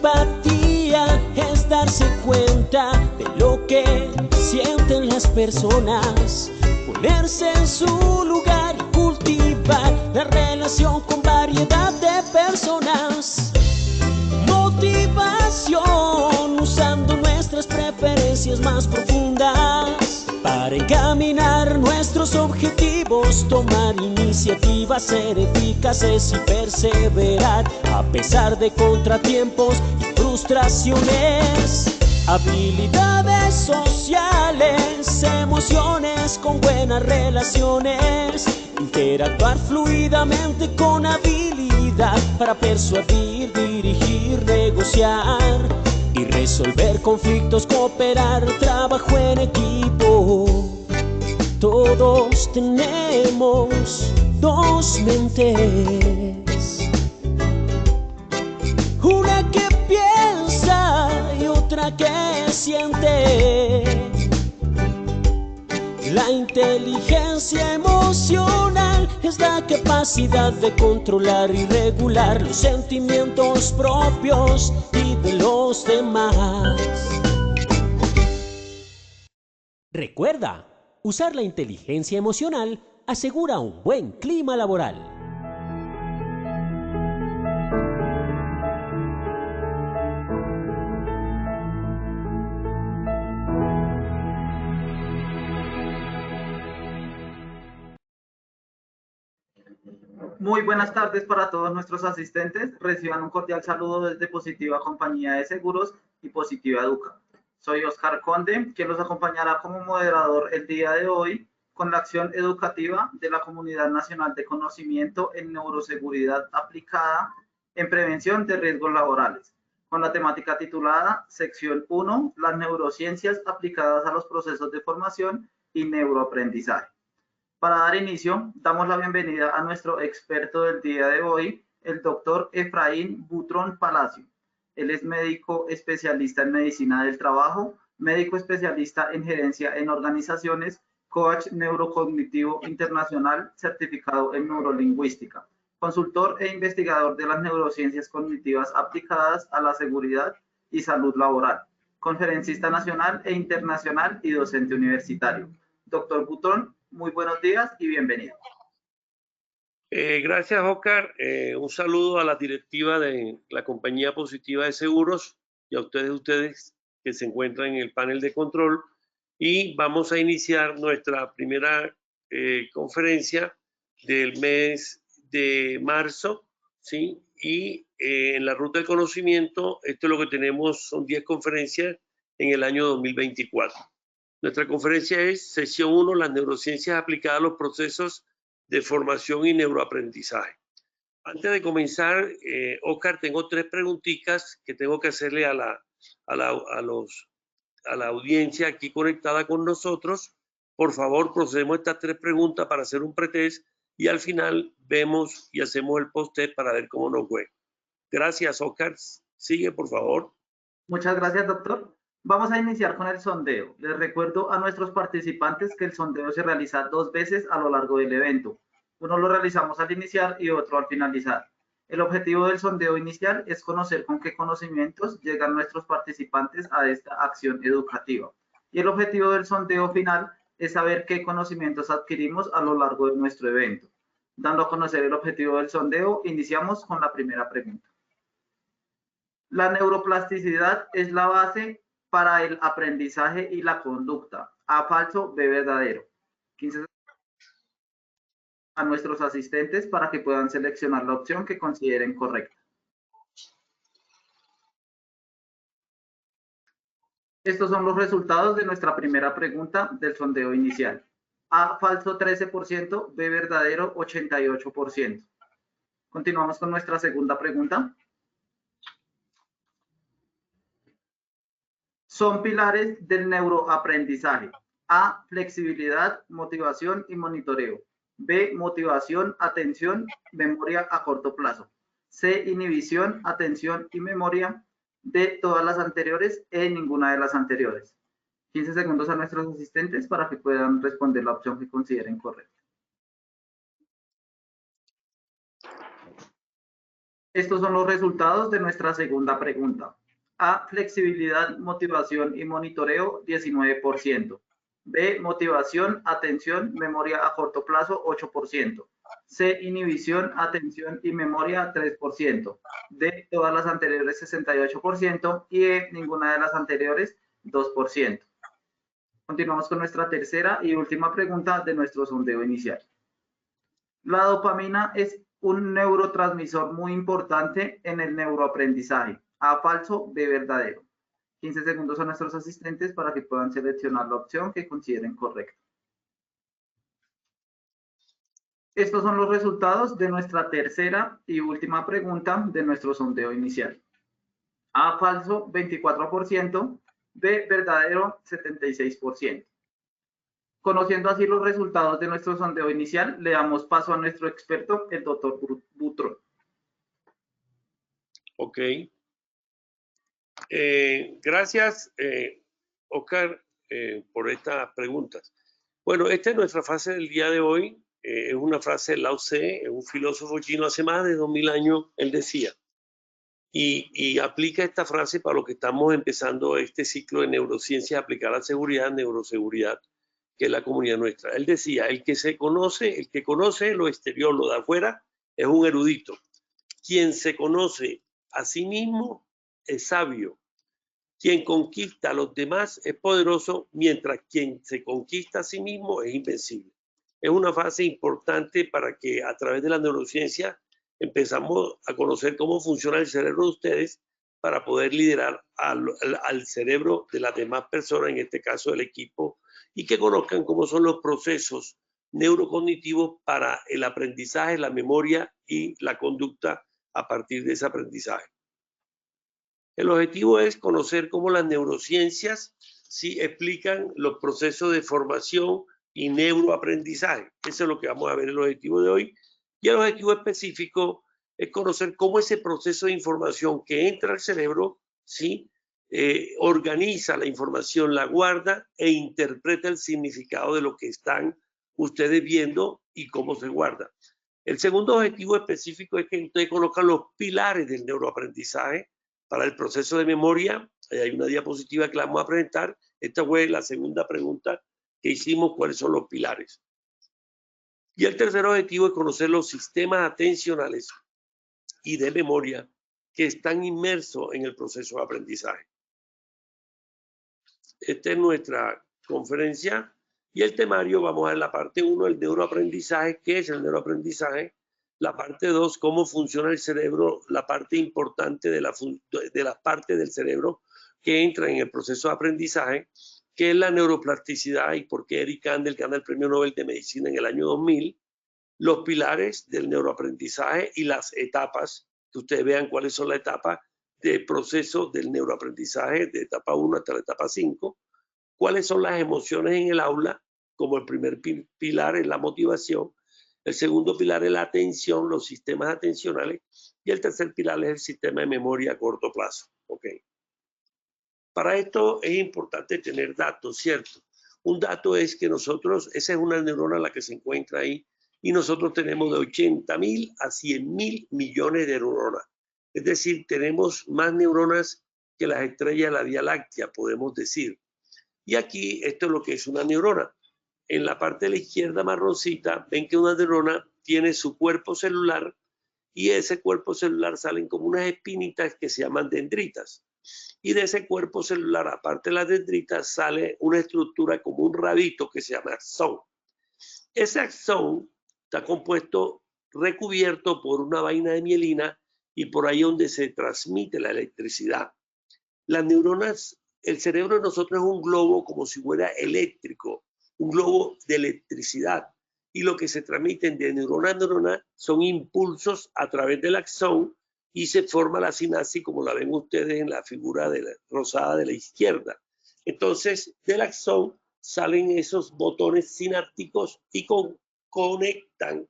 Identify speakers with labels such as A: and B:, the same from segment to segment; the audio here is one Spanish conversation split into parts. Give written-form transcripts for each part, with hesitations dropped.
A: empatía es darse cuenta de lo que sienten las personas, ponerse en su lugar y cultivar la relación con variedad de personas. Motivación usando nuestras preferencias más profundas para encaminar nuestros objetivos, tomar iniciativas, ser eficaces y perseverar a pesar de contratiempos y frustraciones. Habilidades sociales, emociones con buenas relaciones, interactuar fluidamente con habilidad para persuadir, dirigir, negociar y resolver conflictos, cooperar, trabajo en equipo. Todos tenemos dos mentes, una que piensa y otra que siente. La inteligencia emocional es la capacidad de controlar y regular los sentimientos propios y de los demás. Recuerda, usar la inteligencia emocional asegura un buen clima laboral.
B: Muy buenas tardes para todos nuestros asistentes. Reciban un cordial saludo desde Positiva Compañía de Seguros y Positiva Educa. Soy Oscar Conde, quien los acompañará como moderador el día de hoy con la acción educativa de la Comunidad Nacional de Conocimiento en Neuroseguridad aplicada en prevención de riesgos laborales, con la temática titulada Sección 1, las neurociencias aplicadas a los procesos de formación y neuroaprendizaje. Para dar inicio, damos la bienvenida a nuestro experto del día de hoy, el doctor Efraín Butrón Palacio. Él es médico especialista en medicina del trabajo, médico especialista en gerencia en organizaciones, coach neurocognitivo internacional certificado en neurolingüística, consultor e investigador de las neurociencias cognitivas aplicadas a la seguridad y salud laboral, conferencista nacional e internacional y docente universitario. Doctor Butrón, muy buenos días y bienvenido.
C: Gracias, Oscar. Un saludo a la directiva de la Compañía Positiva de Seguros y a ustedes que se encuentran en el panel de control. Y vamos a iniciar nuestra primera conferencia del mes de marzo, ¿sí? Y en la ruta del conocimiento, esto es lo que tenemos, son 10 conferencias en el año 2024. Nuestra conferencia es Sesión 1, las neurociencias aplicadas a los procesos de formación y neuroaprendizaje. Antes de comenzar, Oscar, tengo 3 preguntitas que tengo que hacerle a la audiencia aquí conectada con nosotros. Por favor, procedemos a estas 3 preguntas para hacer un pretest y al final vemos y hacemos el post-test para ver cómo nos fue. Gracias, Oscar. Sigue, por favor.
B: Muchas gracias, doctor. Vamos a iniciar con el sondeo. Les recuerdo a nuestros participantes que el sondeo se realiza 2 veces a lo largo del evento. Uno lo realizamos al iniciar y otro al finalizar. El objetivo del sondeo inicial es conocer con qué conocimientos llegan nuestros participantes a esta acción educativa. Y el objetivo del sondeo final es saber qué conocimientos adquirimos a lo largo de nuestro evento. Dando a conocer el objetivo del sondeo, iniciamos con la primera pregunta. La neuroplasticidad es la base para el aprendizaje y la conducta. A falso, B verdadero. 15 a nuestros asistentes para que puedan seleccionar la opción que consideren correcta. Estos son los resultados de nuestra primera pregunta del sondeo inicial. A falso 13%, B verdadero 88%. Continuamos con nuestra segunda pregunta. Son pilares del neuroaprendizaje. A, flexibilidad, motivación y monitoreo. B, motivación, atención, memoria a corto plazo. C, inhibición, atención y memoria. D, todas las anteriores. E, ninguna de las anteriores. 15 segundos a nuestros asistentes para que puedan responder la opción que consideren correcta. Estos son los resultados de nuestra segunda pregunta. A, flexibilidad, motivación y monitoreo, 19%. B, motivación, atención, memoria a corto plazo, 8%. C, inhibición, atención y memoria, 3%. D, todas las anteriores, 68%. Y E, ninguna de las anteriores, 2%. Continuamos con nuestra tercera y última pregunta de nuestro sondeo inicial. La dopamina es un neurotransmisor muy importante en el neuroaprendizaje. A, falso, B, verdadero. 15 segundos a nuestros asistentes para que puedan seleccionar la opción que consideren correcta. Estos son los resultados de nuestra tercera y última pregunta de nuestro sondeo inicial. A, falso, 24%, B, verdadero, 76%. Conociendo así los resultados de nuestro sondeo inicial, le damos paso a nuestro experto, el doctor Butrón.
C: Ok. Gracias, Oscar, por estas preguntas. Bueno, esta es nuestra frase del día de hoy. Es una frase de Lao Tse, un filósofo chino hace más de 2000 años, él decía. Y aplica esta frase para lo que estamos empezando este ciclo de neurociencias aplicada a la seguridad, neuroseguridad, que es la comunidad nuestra. Él decía, el que conoce lo exterior, lo de afuera, es un erudito. Quien se conoce a sí mismo es sabio. Quien conquista a los demás es poderoso, mientras quien se conquista a sí mismo es invencible. Es una fase importante para que a través de la neurociencia empezamos a conocer cómo funciona el cerebro de ustedes para poder liderar al cerebro de las demás personas, en este caso del equipo, y que conozcan cómo son los procesos neurocognitivos para el aprendizaje, la memoria y la conducta a partir de ese aprendizaje. El objetivo es conocer cómo las neurociencias sí explican los procesos de formación y neuroaprendizaje. Eso es lo que vamos a ver el objetivo de hoy. Y el objetivo específico es conocer cómo ese proceso de información que entra al cerebro, ¿sí? Organiza la información, la guarda e interpreta el significado de lo que están ustedes viendo y cómo se guarda. El segundo objetivo específico es que ustedes conozcan los pilares del neuroaprendizaje para el proceso de memoria. Hay una diapositiva que la vamos a presentar. Esta fue la segunda pregunta que hicimos, cuáles son los pilares. Y el tercer objetivo es conocer los sistemas atencionales y de memoria que están inmersos en el proceso de aprendizaje. Esta es nuestra conferencia y el temario. Vamos a ver la parte 1, el neuroaprendizaje. ¿Qué es el neuroaprendizaje? La parte 2, cómo funciona el cerebro, la parte importante de las partes del cerebro que entran en el proceso de aprendizaje, qué es la neuroplasticidad y por qué Eric Kandel gana el Premio Nobel de Medicina en el año 2000, los pilares del neuroaprendizaje y las etapas, que ustedes vean cuáles son las etapas del proceso del neuroaprendizaje, de etapa 1 hasta la etapa 5, cuáles son las emociones en el aula, como el primer pilar es la motivación, el segundo pilar es la atención, los sistemas atencionales, y el tercer pilar es el sistema de memoria a corto plazo. Okay. Para esto es importante tener datos, ¿cierto? Un dato es que nosotros, esa es una neurona la que se encuentra ahí, y nosotros tenemos de 80.000 a 100.000 millones de neuronas. Es decir, tenemos más neuronas que las estrellas de la Vía Láctea, podemos decir. Y aquí esto es lo que es una neurona. En la parte de la izquierda marroncita ven que una neurona tiene su cuerpo celular y de ese cuerpo celular salen como unas espinitas que se llaman dendritas. Y de ese cuerpo celular, aparte de las dendritas, sale una estructura como un rabito que se llama axón. Ese axón está compuesto, recubierto por una vaina de mielina y por ahí donde se transmite la electricidad. Las neuronas, el cerebro de nosotros es un globo como si fuera eléctrico, un globo de electricidad, y lo que se transmiten de neurona a neurona son impulsos a través del axón y se forma la sinapsis como la ven ustedes en la figura de la rosada de la izquierda. Entonces del axón salen esos botones sinápticos y conectan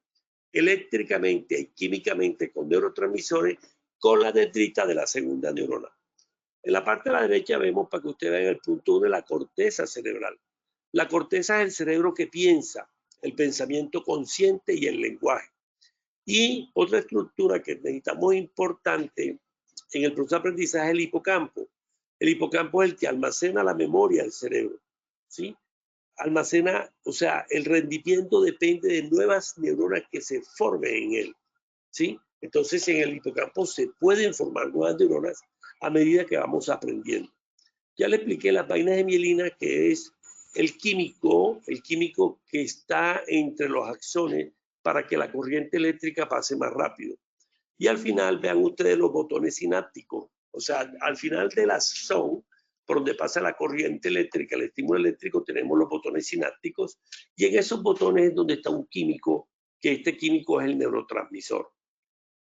C: eléctricamente y químicamente con neurotransmisores con la dendrita de la segunda neurona. En la parte de la derecha vemos, para que ustedes vean el punto 1, la corteza cerebral. La corteza es el cerebro que piensa, el pensamiento consciente y el lenguaje. Y otra estructura que necesitamos importante en el proceso de aprendizaje es el hipocampo. El hipocampo es el que almacena la memoria del cerebro, ¿sí? Almacena, o sea, el rendimiento depende de nuevas neuronas que se formen en él, ¿sí? Entonces, en el hipocampo se pueden formar nuevas neuronas a medida que vamos aprendiendo. Ya le expliqué las vainas de mielina, que es el químico que está entre los axones para que la corriente eléctrica pase más rápido. Y al final, vean ustedes los botones sinápticos. O sea, al final del axón, por donde pasa la corriente eléctrica, el estímulo eléctrico, tenemos los botones sinápticos. Y en esos botones es donde está un químico, que este químico es el neurotransmisor.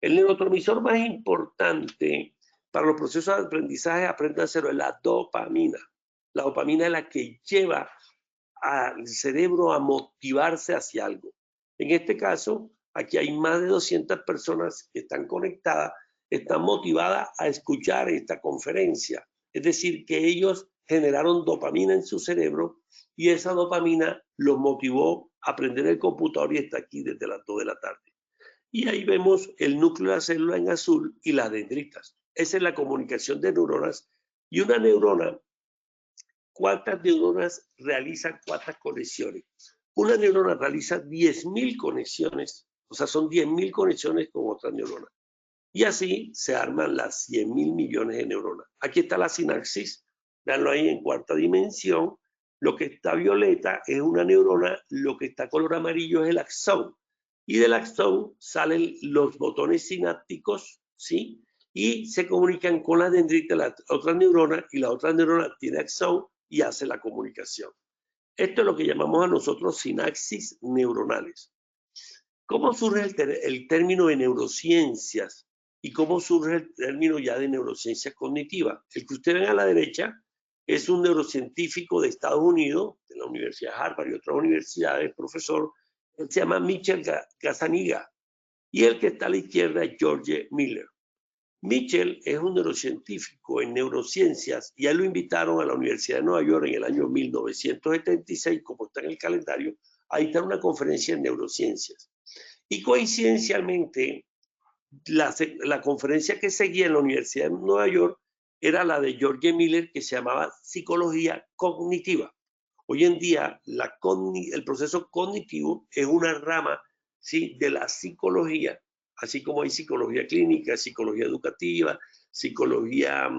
C: El neurotransmisor más importante para los procesos de aprendizaje, apréndanselo, es la dopamina. La dopamina es la que lleva al cerebro a motivarse hacia algo. En este caso, aquí hay más de 200 personas que están conectadas, están motivadas a escuchar esta conferencia. Es decir, que ellos generaron dopamina en su cerebro y esa dopamina los motivó a aprender el computador y está aquí desde las 2 de la tarde. Y ahí vemos el núcleo de la célula en azul y las dendritas. Esa es la comunicación de neuronas. Y una neurona, ¿cuántas neuronas realizan cuántas conexiones? Una neurona realiza 10.000 conexiones, o sea, son 10.000 conexiones con otras neuronas. Y así se arman las 100.000 millones de neuronas. Aquí está la sinapsis, veanlo ahí en cuarta dimensión. Lo que está violeta es una neurona, lo que está color amarillo es el axón. Y del axón salen los botones sinápticos, ¿sí? Y se comunican con la dendrita, la otra neurona, y la otra neurona tiene axón y hace la comunicación. Esto es lo que llamamos a nosotros sinapsis neuronales. ¿Cómo surge el término de neurociencias? ¿Y cómo surge el término ya de neurociencia cognitiva? El que usted ve a la derecha es un neurocientífico de Estados Unidos, de la Universidad de Harvard y otras universidades, profesor, él se llama Michel Gazzaniga, y el que está a la izquierda es George Miller. Michel es un neurocientífico en neurociencias y a él lo invitaron a la Universidad de Nueva York en el año 1976, como está en el calendario, a dictar una conferencia en neurociencias. Y coincidencialmente, la conferencia que seguía en la Universidad de Nueva York era la de George Miller, que se llamaba Psicología Cognitiva. Hoy en día, el proceso cognitivo es una rama, ¿sí?, de la psicología, así como hay psicología clínica, psicología educativa, psicología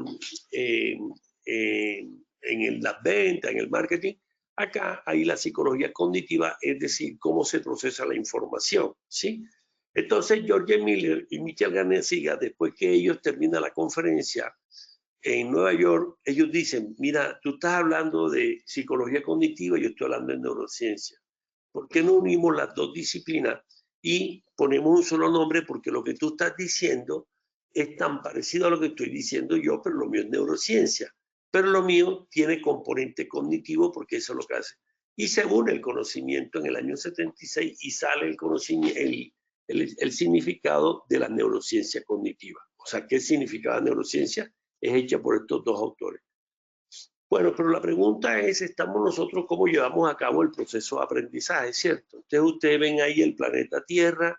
C: en las ventas, en el marketing. Acá hay la psicología cognitiva, es decir, cómo se procesa la información, ¿sí? Entonces, George Miller y Michel Gazzaniga, después que ellos terminan la conferencia en Nueva York, ellos dicen, mira, tú estás hablando de psicología cognitiva y yo estoy hablando de neurociencia. ¿Por qué no unimos las dos disciplinas y ponemos un solo nombre? Porque lo que tú estás diciendo es tan parecido a lo que estoy diciendo yo, pero lo mío es neurociencia. Pero lo mío tiene componente cognitivo porque eso es lo que hace. Y se une el conocimiento en el año 76 y sale el conocimiento, el significado de la neurociencia cognitiva. O sea, ¿qué significaba neurociencia? Es hecha por estos dos autores. Bueno, pero la pregunta es, ¿estamos nosotros cómo llevamos a cabo el proceso de aprendizaje, cierto? Entonces ustedes ven ahí el planeta Tierra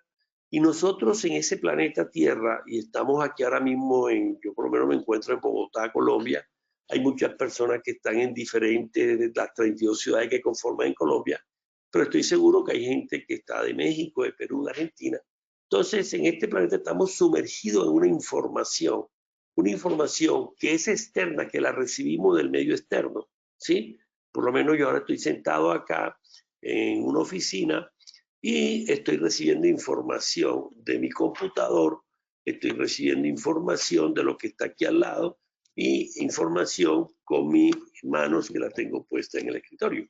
C: y nosotros en ese planeta Tierra, y estamos aquí ahora mismo, yo por lo menos me encuentro en Bogotá, Colombia, hay muchas personas que están en diferentes de las 32 ciudades que conforman en Colombia, pero estoy seguro que hay gente que está de México, de Perú, de Argentina. Entonces, en este planeta estamos sumergidos en una información que es externa, que la recibimos del medio externo, ¿sí? Por lo menos yo ahora estoy sentado acá en una oficina y estoy recibiendo información de mi computador, estoy recibiendo información de lo que está aquí al lado y información con mis manos que la tengo puesta en el escritorio.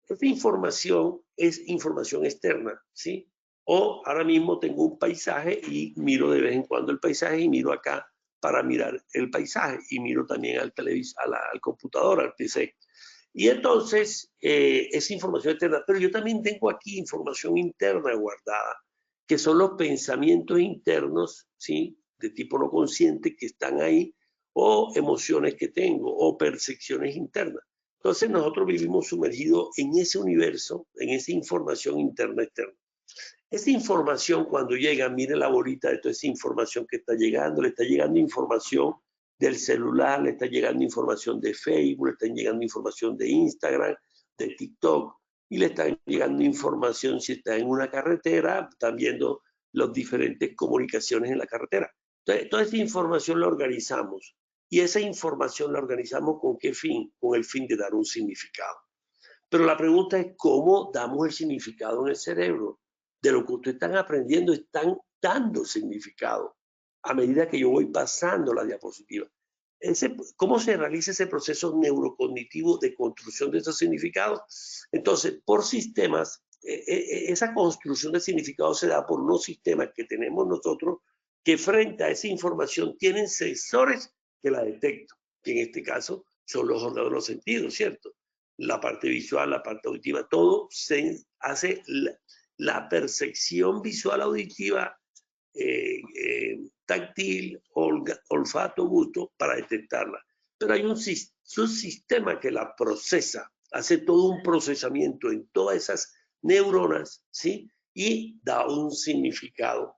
C: Esta información es información externa, ¿sí? O ahora mismo tengo un paisaje y miro de vez en cuando el paisaje y miro acá para mirar el paisaje y miro también al computador, al PC. Y entonces es información externa, pero yo también tengo aquí información interna guardada, que son los pensamientos internos, ¿sí?, de tipo no consciente que están ahí, o emociones que tengo, o percepciones internas. Entonces nosotros vivimos sumergidos en ese universo, en esa información interna externa. Esa información cuando llega, mire la bolita de toda esa información que está llegando, le está llegando información del celular, le está llegando información de Facebook, le está llegando información de Instagram, de TikTok, y le está llegando información si está en una carretera, están viendo las diferentes comunicaciones en la carretera. Entonces, toda esa información la organizamos, y esa información la organizamos ¿con qué fin? Con el fin de dar un significado. Pero la pregunta es, ¿cómo damos el significado en el cerebro? De lo que ustedes están aprendiendo, están dando significado a medida que yo voy pasando la diapositiva. ¿Cómo se realiza ese proceso neurocognitivo de construcción de esos significados? Entonces, por sistemas, esa construcción de significados se da por unos sistemas que tenemos nosotros que frente a esa información tienen sensores que la detectan, que en este caso son los órganos de los sentidos, ¿cierto? La parte visual, la parte auditiva, todo se hace la percepción visual auditiva, táctil, olfato, gusto, para detectarla. Pero hay un subsistema que la procesa, hace todo un procesamiento en todas esas neuronas, ¿sí? Y da un significado.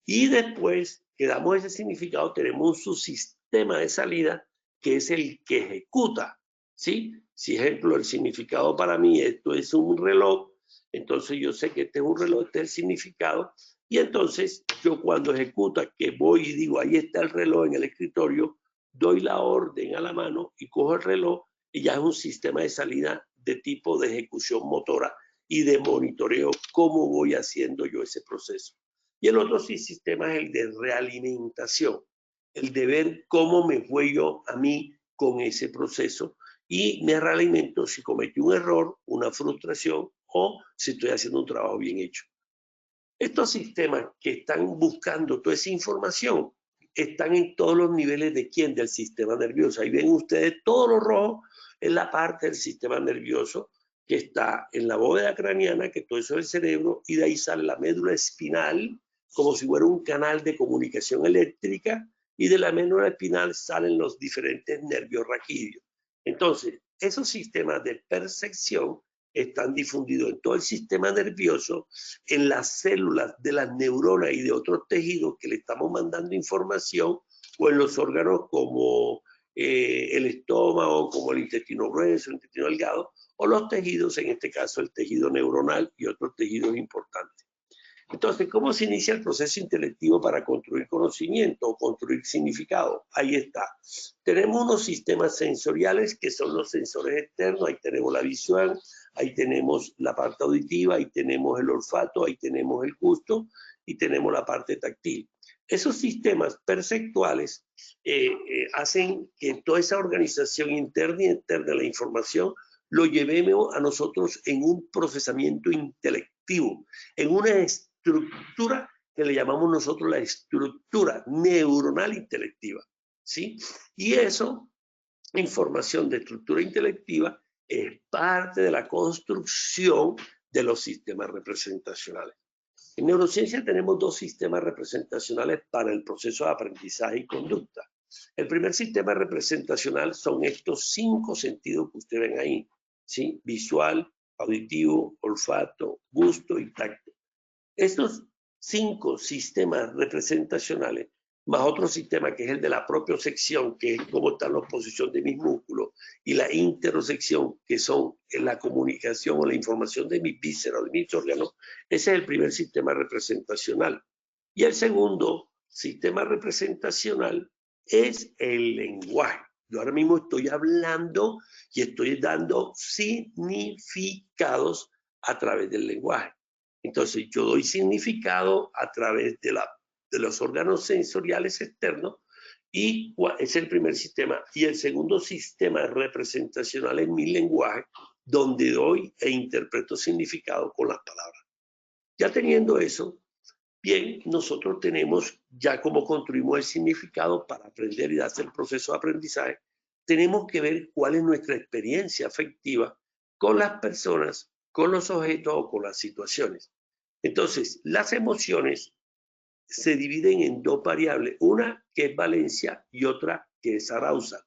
C: Y después que damos ese significado, tenemos un subsistema de salida que es el que ejecuta, ¿sí? Si, ejemplo, el significado para mí, esto es un reloj, entonces yo sé que este es un reloj, este es el significado, y entonces yo cuando ejecuta, que voy y digo, ahí está el reloj en el escritorio, doy la orden a la mano y cojo el reloj, y ya es un sistema de salida de tipo de ejecución motora y de monitoreo cómo voy haciendo yo ese proceso. Y el otro sistema es el de realimentación, el de ver cómo me fue yo a mí con ese proceso, y me realimento si cometí un error, una frustración, o si estoy haciendo un trabajo bien hecho. Estos sistemas que están buscando toda esa información están en todos los niveles de ¿quién? Del sistema nervioso. Ahí ven ustedes todo lo rojo en la parte del sistema nervioso que está en la bóveda craneana, que todo eso es el cerebro, y de ahí sale la médula espinal, como si fuera un canal de comunicación eléctrica, y de la médula espinal salen los diferentes nervios raquídeos. Entonces, esos sistemas de percepción están difundidos en todo el sistema nervioso, en las células de las neuronas y de otros tejidos que le estamos mandando información, o en los órganos como el estómago, como el intestino grueso, el intestino delgado, o los tejidos, en este caso el tejido neuronal y otros tejidos importantes. Entonces, ¿cómo se inicia el proceso intelectivo para construir conocimiento o construir significado? Ahí está. Tenemos unos sistemas sensoriales que son los sensores externos. Ahí tenemos la visual, ahí tenemos la parte auditiva, ahí tenemos el olfato, ahí tenemos el gusto y tenemos la parte táctil. Esos sistemas perceptuales hacen que toda esa organización interna y externa de la información lo llevemos a nosotros en un procesamiento intelectivo, en una estructura que le llamamos nosotros la estructura neuronal intelectiva, ¿sí? Y eso, información de estructura intelectiva, es parte de la construcción de los sistemas representacionales. En neurociencia tenemos dos sistemas representacionales para el proceso de aprendizaje y conducta. El primer sistema representacional son estos 5 sentidos que ustedes ven ahí, ¿sí? Visual, auditivo, olfato, gusto y tacto. Estos 5 sistemas representacionales, más otro sistema que es el de la propiocepción, que es cómo está la posición de mis músculos, y la interocepción, que son la comunicación o la información de mis vísceras, de mis órganos, ese es el primer sistema representacional. Y el segundo sistema representacional es el lenguaje. Yo ahora mismo estoy hablando y estoy dando significados a través del lenguaje. Entonces, yo doy significado a través de los órganos sensoriales externos, y es el primer sistema. Y el segundo sistema representacional es mi lenguaje, donde doy e interpreto significado con las palabras. Ya teniendo eso, bien, nosotros tenemos ya cómo construimos el significado para aprender y hacer el proceso de aprendizaje. Tenemos que ver cuál es nuestra experiencia afectiva con las personas, con los objetos o con las situaciones. Entonces, las emociones se dividen en 2 variables, una que es valencia y otra que es arousal.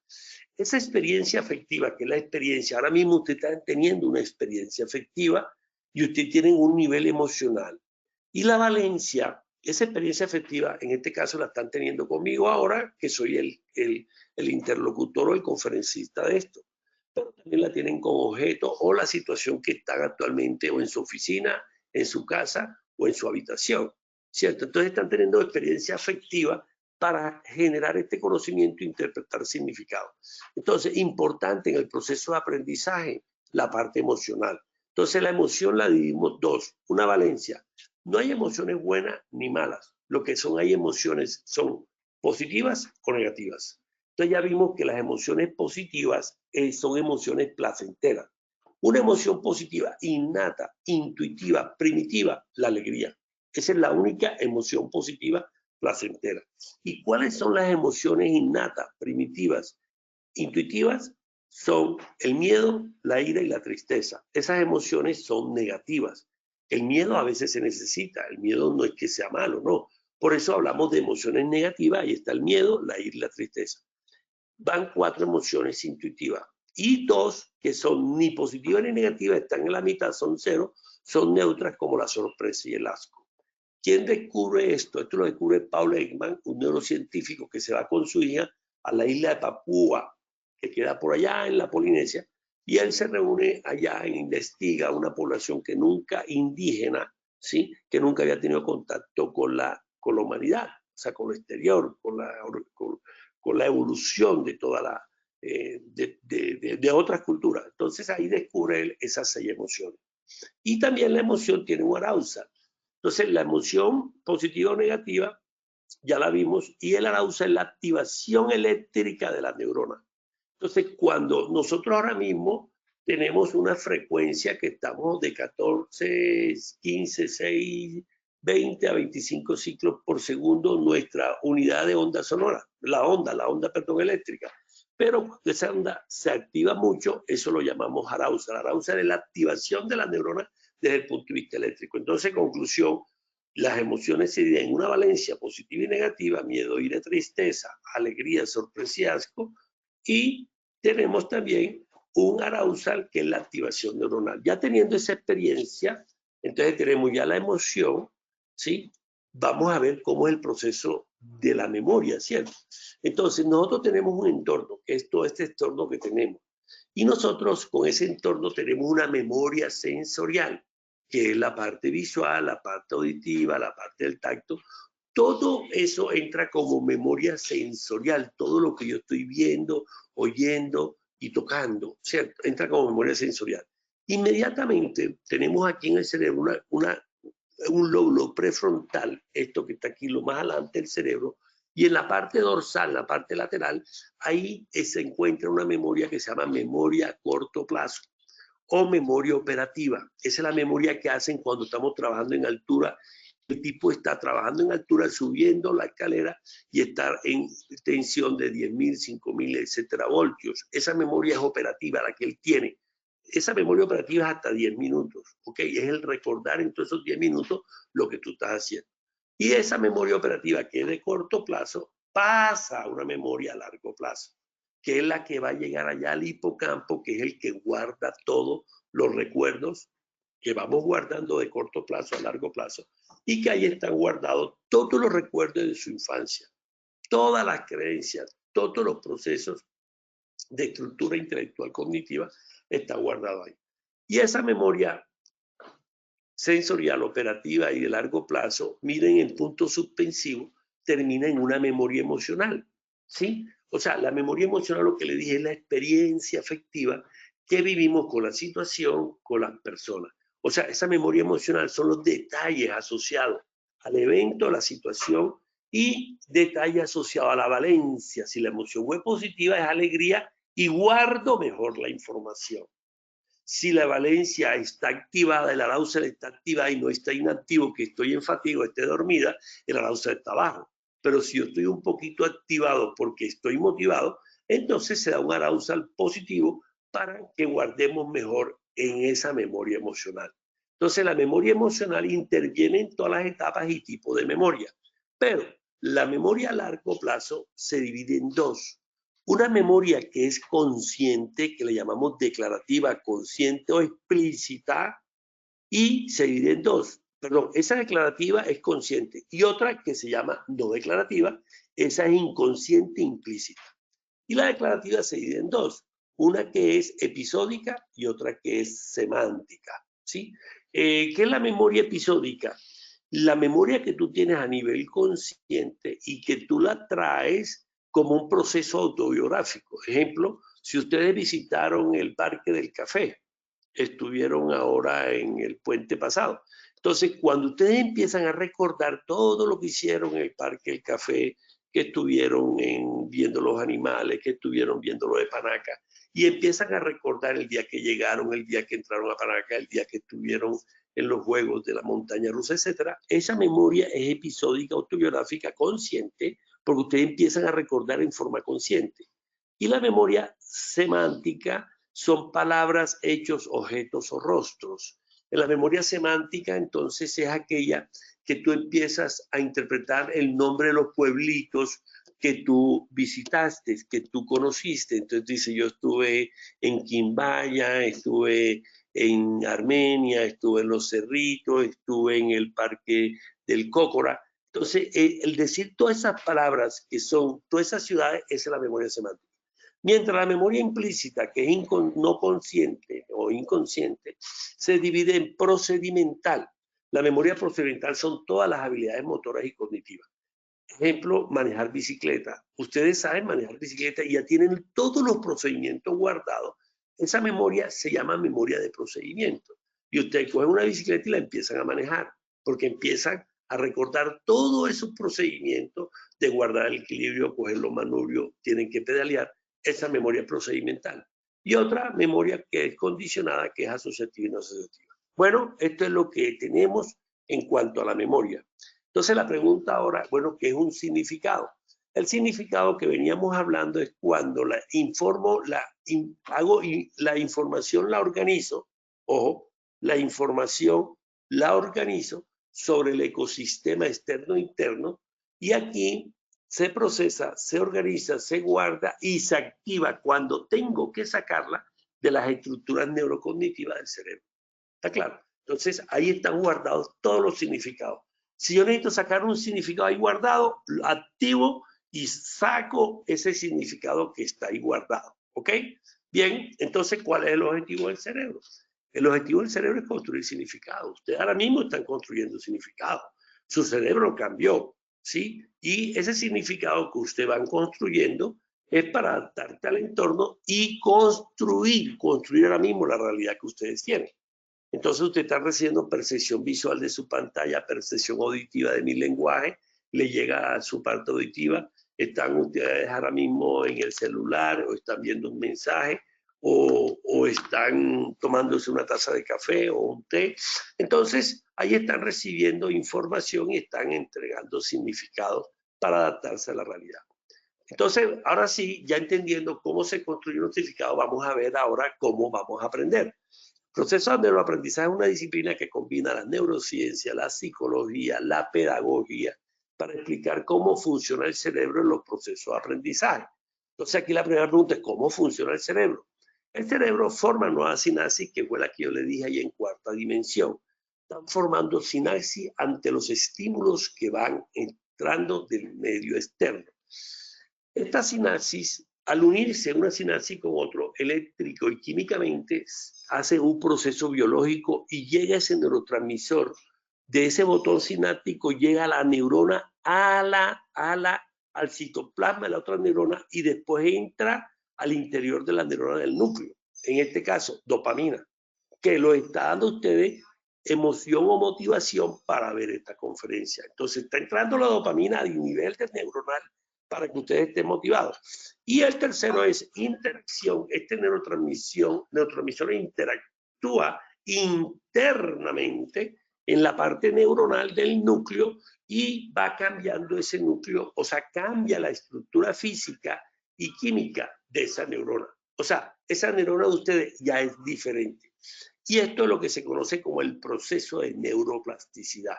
C: Esa experiencia afectiva, que es la experiencia, ahora mismo usted está teniendo una experiencia afectiva y usted tiene un nivel emocional. Y la valencia, esa experiencia afectiva, en este caso la están teniendo conmigo ahora, que soy el interlocutor o el conferencista de esto. Pero también la tienen como objeto o la situación que están actualmente o en su oficina, en su casa o en su habitación, ¿cierto? Entonces están teniendo experiencia afectiva para generar este conocimiento e interpretar significado. Entonces, importante en el proceso de aprendizaje, la parte emocional. Entonces, la emoción la dividimos dos, una valencia. No hay emociones buenas ni malas. Lo que hay emociones son positivas o negativas. Entonces ya vimos que las emociones positivas son emociones placenteras. Una emoción positiva, innata, intuitiva, primitiva, la alegría. Esa es la única emoción positiva placentera. ¿Y cuáles son las emociones innatas, primitivas, intuitivas? Son el miedo, la ira y la tristeza. Esas emociones son negativas. El miedo a veces se necesita. El miedo no es que sea malo, no. Por eso hablamos de emociones negativas. Ahí está el miedo, la ira y la tristeza. Van 4 emociones intuitivas. Y 2 que son ni positivas ni negativas, están en la mitad, son 0, son neutras como la sorpresa y el asco. ¿Quién descubre esto? Esto lo descubre Paul Ekman, un neurocientífico que se va con su hija a la isla de Papúa, que queda por allá en la Polinesia, y él se reúne allá e investiga una población que nunca indígena, ¿sí? Que nunca había tenido contacto con la humanidad, o sea, con lo exterior, con la evolución de toda la, de otras culturas. Entonces ahí descubre él esas 6 emociones. Y también la emoción tiene un arousal. Entonces la emoción positiva o negativa ya la vimos, y el arousal es la activación eléctrica de la neurona. Entonces cuando nosotros ahora mismo tenemos una frecuencia que estamos de 14, 15, 6, 20 a 25 ciclos por segundo, nuestra unidad de onda sonora, la onda eléctrica. Pero cuando esa onda se activa mucho, eso lo llamamos arousal. Arousal es la activación de la neurona desde el punto de vista eléctrico. Entonces, conclusión, las emociones se dividen en una valencia positiva y negativa, miedo, ira, tristeza, alegría, sorpresa y asco, y tenemos también un arousal que es la activación neuronal. Ya teniendo esa experiencia, entonces tenemos ya la emoción, ¿sí? Vamos a ver cómo es el proceso de la memoria, ¿cierto? Entonces nosotros tenemos un entorno, que es todo este entorno que tenemos, y nosotros con ese entorno tenemos una memoria sensorial, que es la parte visual, la parte auditiva, la parte del tacto. Todo eso entra como memoria sensorial, todo lo que yo estoy viendo, oyendo y tocando, ¿cierto? Entra como memoria sensorial. Inmediatamente tenemos aquí en el cerebro un lóbulo prefrontal, esto que está aquí lo más adelante del cerebro, y en la parte dorsal, la parte lateral, ahí se encuentra una memoria que se llama memoria a corto plazo o memoria operativa. Esa es la memoria que hacen cuando estamos trabajando en altura. El tipo está trabajando en altura, subiendo la escalera y está en tensión de 10.000, 5.000, etcétera, voltios. Esa memoria es operativa, la que él tiene. Esa memoria operativa es hasta 10 minutos, ¿ok? Es el recordar en todos esos 10 minutos lo que tú estás haciendo. Y esa memoria operativa que es de corto plazo pasa a una memoria a largo plazo, que es la que va a llegar allá al hipocampo, que es el que guarda todos los recuerdos que vamos guardando de corto plazo a largo plazo, y que ahí están guardados todos los recuerdos de su infancia, todas las creencias, todos los procesos de estructura intelectual cognitiva están guardados ahí. Y esa memoria sensorial, operativa y de largo plazo, miren en punto suspensivo, termina en una memoria emocional, ¿sí? O sea, la memoria emocional, lo que le dije, es la experiencia afectiva que vivimos con la situación, con las personas. O sea, esa memoria emocional son los detalles asociados al evento, a la situación, y detalles asociados a la valencia. Si la emoción fue positiva, es alegría y guardo mejor la información. Si la valencia está activada, el arousal está activada y no está inactivo, que estoy en fatiga, esté dormida, el arousal está bajo. Pero si yo estoy un poquito activado porque estoy motivado, entonces se da un arousal positivo para que guardemos mejor en esa memoria emocional. Entonces la memoria emocional interviene en todas las etapas y tipos de memoria, pero la memoria a largo plazo se divide en dos. Una memoria que es consciente, que le llamamos declarativa, consciente o explícita, y se divide en dos. Perdón, esa declarativa es consciente y otra que se llama no declarativa, esa es inconsciente implícita. Y la declarativa se divide en dos, una que es episódica y otra que es semántica, ¿sí? ¿Qué es la memoria episódica? La memoria que tú tienes a nivel consciente y que tú la traes como un proceso autobiográfico. Ejemplo, si ustedes visitaron el Parque del Café, estuvieron ahora en el puente pasado. Entonces, cuando ustedes empiezan a recordar todo lo que hicieron en el Parque del Café, que estuvieron viendo los animales, que estuvieron viendo lo de Panaca, y empiezan a recordar el día que llegaron, el día que entraron a Panaca, el día que estuvieron en los juegos de la montaña rusa, etcétera. Esa memoria es episódica, autobiográfica, consciente, porque ustedes empiezan a recordar en forma consciente. Y la memoria semántica son palabras, hechos, objetos o rostros. En la memoria semántica, entonces, es aquella que tú empiezas a interpretar el nombre de los pueblitos que tú visitaste, que tú conociste. Entonces dice, yo estuve en Quimbaya, estuve en Armenia, estuve en Los Cerritos, estuve en el Parque del Cócora. Entonces, el decir todas esas palabras que son todas esas ciudades, esa es la memoria semántica. Mientras la memoria implícita, que es no consciente o inconsciente, se divide en procedimental. La memoria procedimental son todas las habilidades motoras y cognitivas. Ejemplo, manejar bicicleta. Ustedes saben manejar bicicleta y ya tienen todos los procedimientos guardados. Esa memoria se llama memoria de procedimiento. Y ustedes cogen una bicicleta y la empiezan a manejar, porque empiezan a recordar todos esos procedimientos de guardar el equilibrio, coger los manubrios, tienen que pedalear. Esa memoria procedimental. Y otra memoria que es condicionada, que es asociativa y no asociativa. Bueno, esto es lo que tenemos en cuanto a la memoria. Entonces la pregunta ahora, bueno, ¿qué es un significado? El significado que veníamos hablando es cuando la información la organizo, ojo, la información la organizo sobre el ecosistema externo e interno, y aquí se procesa, se organiza, se guarda y se activa cuando tengo que sacarla de las estructuras neurocognitivas del cerebro. ¿Está claro? Entonces, ahí están guardados todos los significados. Si yo necesito sacar un significado ahí guardado, lo activo y saco ese significado que está ahí guardado. ¿Ok? Bien, entonces, ¿cuál es el objetivo del cerebro? El objetivo del cerebro es construir significado. Ustedes ahora mismo están construyendo significado. Su cerebro cambió, ¿sí? Y ese significado que ustedes van construyendo es para adaptarte al entorno y construir ahora mismo la realidad que ustedes tienen. Entonces usted está recibiendo percepción visual de su pantalla, percepción auditiva de mi lenguaje, le llega a su parte auditiva, están ustedes ahora mismo en el celular o están viendo un mensaje o están tomándose una taza de café o un té. Entonces ahí están recibiendo información y están entregando significados para adaptarse a la realidad. Entonces, ahora sí, ya entendiendo cómo se construye un significado, vamos a ver ahora cómo vamos a aprender. El proceso de neuroaprendizaje es una disciplina que combina la neurociencia, la psicología, la pedagogía, para explicar cómo funciona el cerebro en los procesos de aprendizaje. Entonces, aquí la primera pregunta es, ¿cómo funciona el cerebro? El cerebro forma nuevas sinapsis, que fue la que yo le dije ahí en cuarta dimensión. Están formando sinapsis ante los estímulos que van entrando del medio externo. Esta sinapsis, al unirse una sinapsis con otro, eléctrico y químicamente, hace un proceso biológico y llega ese neurotransmisor de ese botón sináptico, llega a la neurona, al citoplasma de la otra neurona y después entra al interior de la neurona del núcleo. En este caso, dopamina, que lo está dando a ustedes emoción o motivación para ver esta conferencia. Entonces está entrando la dopamina a nivel neuronal para que ustedes estén motivados. Y el tercero es interacción. Este neurotransmisor interactúa internamente en la parte neuronal del núcleo y va cambiando ese núcleo, o sea, cambia la estructura física y química de esa neurona. O sea, esa neurona de ustedes ya es diferente. Y esto es lo que se conoce como el proceso de neuroplasticidad.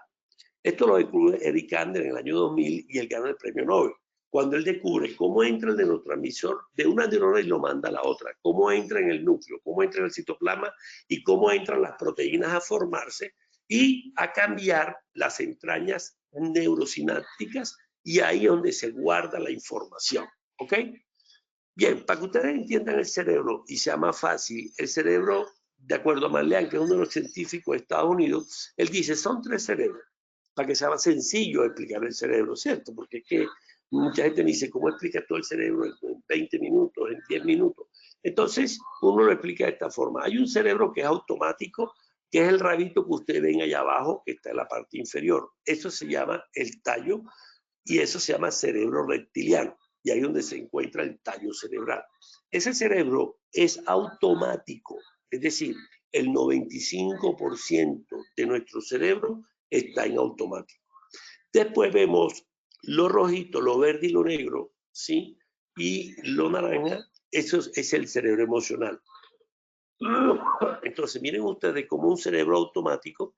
C: Esto lo descubrió Eric Kandel en el año 2000 y él ganó el premio Nobel. Cuando él descubre cómo entra el neurotransmisor de una neurona y lo manda a la otra, cómo entra en el núcleo, cómo entra en el citoplasma y cómo entran las proteínas a formarse, y a cambiar las entrañas neurosinápticas y ahí es donde se guarda la información. ¿Ok? Bien, para que ustedes entiendan el cerebro y sea más fácil, el cerebro, de acuerdo a Marlean, que es uno de los científicos de Estados Unidos, él dice, son 3 cerebros, para que sea más sencillo explicar el cerebro, ¿cierto? Porque es que mucha gente me dice, ¿cómo explica todo el cerebro en 20 minutos, en 10 minutos? Entonces, uno lo explica de esta forma. Hay un cerebro que es automático, que es el rabito que ustedes ven allá abajo, que está en la parte inferior. Eso se llama el tallo y eso se llama cerebro reptiliano. Y ahí es donde se encuentra el tallo cerebral. Ese cerebro es automático, es decir, el 95% de nuestro cerebro está en automático. Después vemos lo rojito, lo verde y lo negro, ¿sí? Y lo naranja, eso es el cerebro emocional. Entonces, miren ustedes cómo un cerebro automático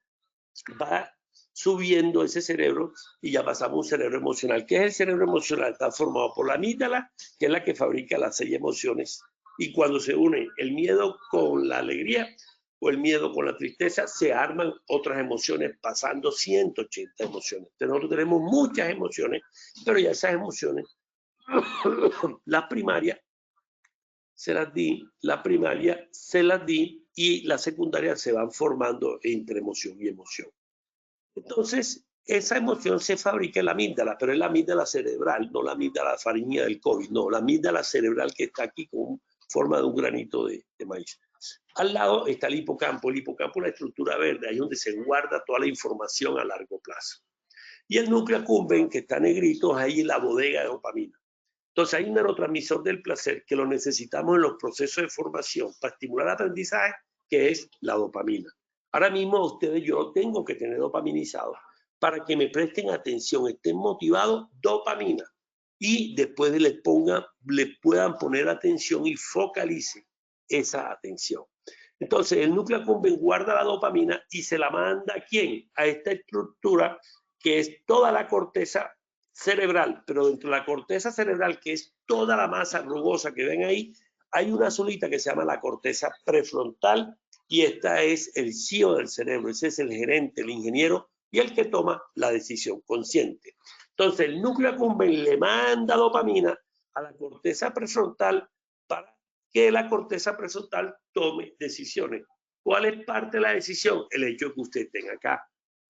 C: va subiendo ese cerebro y ya pasamos a un cerebro emocional. ¿Qué es el cerebro emocional? Está formado por la amígdala, que es la que fabrica las 6 emociones. Y cuando se une el miedo con la alegría o el miedo con la tristeza, se arman otras emociones, pasando 180 emociones. Entonces nosotros tenemos muchas emociones, pero ya esas emociones, la primaria se las di, la primaria se las di y la secundaria se van formando entre emoción y emoción. Entonces, esa emoción se fabrica en la amígdala, pero es la amígdala cerebral, no la amígdala faríngea del COVID, no, la amígdala cerebral que está aquí con forma de un granito de maíz. Al lado está el hipocampo es la estructura verde, ahí es donde se guarda toda la información a largo plazo. Y el núcleo accumbens, que está negrito, es ahí la bodega de dopamina. Entonces hay un neurotransmisor del placer que lo necesitamos en los procesos de formación para estimular el aprendizaje, que es la dopamina. Ahora mismo ustedes, yo tengo que tener dopaminizado para que me presten atención, estén motivados, dopamina. Y después le puedan poner atención y focalicen esa atención. Entonces el núcleo accumbens guarda la dopamina y se la manda ¿a quién? A esta estructura que es toda la corteza cerebral, pero dentro de la corteza cerebral, que es toda la masa rugosa que ven ahí, hay una azulita que se llama la corteza prefrontal y esta es el CEO del cerebro, ese es el gerente, el ingeniero y el que toma la decisión consciente. Entonces el núcleo accumbens le manda dopamina a la corteza prefrontal para que la corteza prefrontal tome decisiones. ¿Cuál es parte de la decisión? El hecho que usted tenga acá.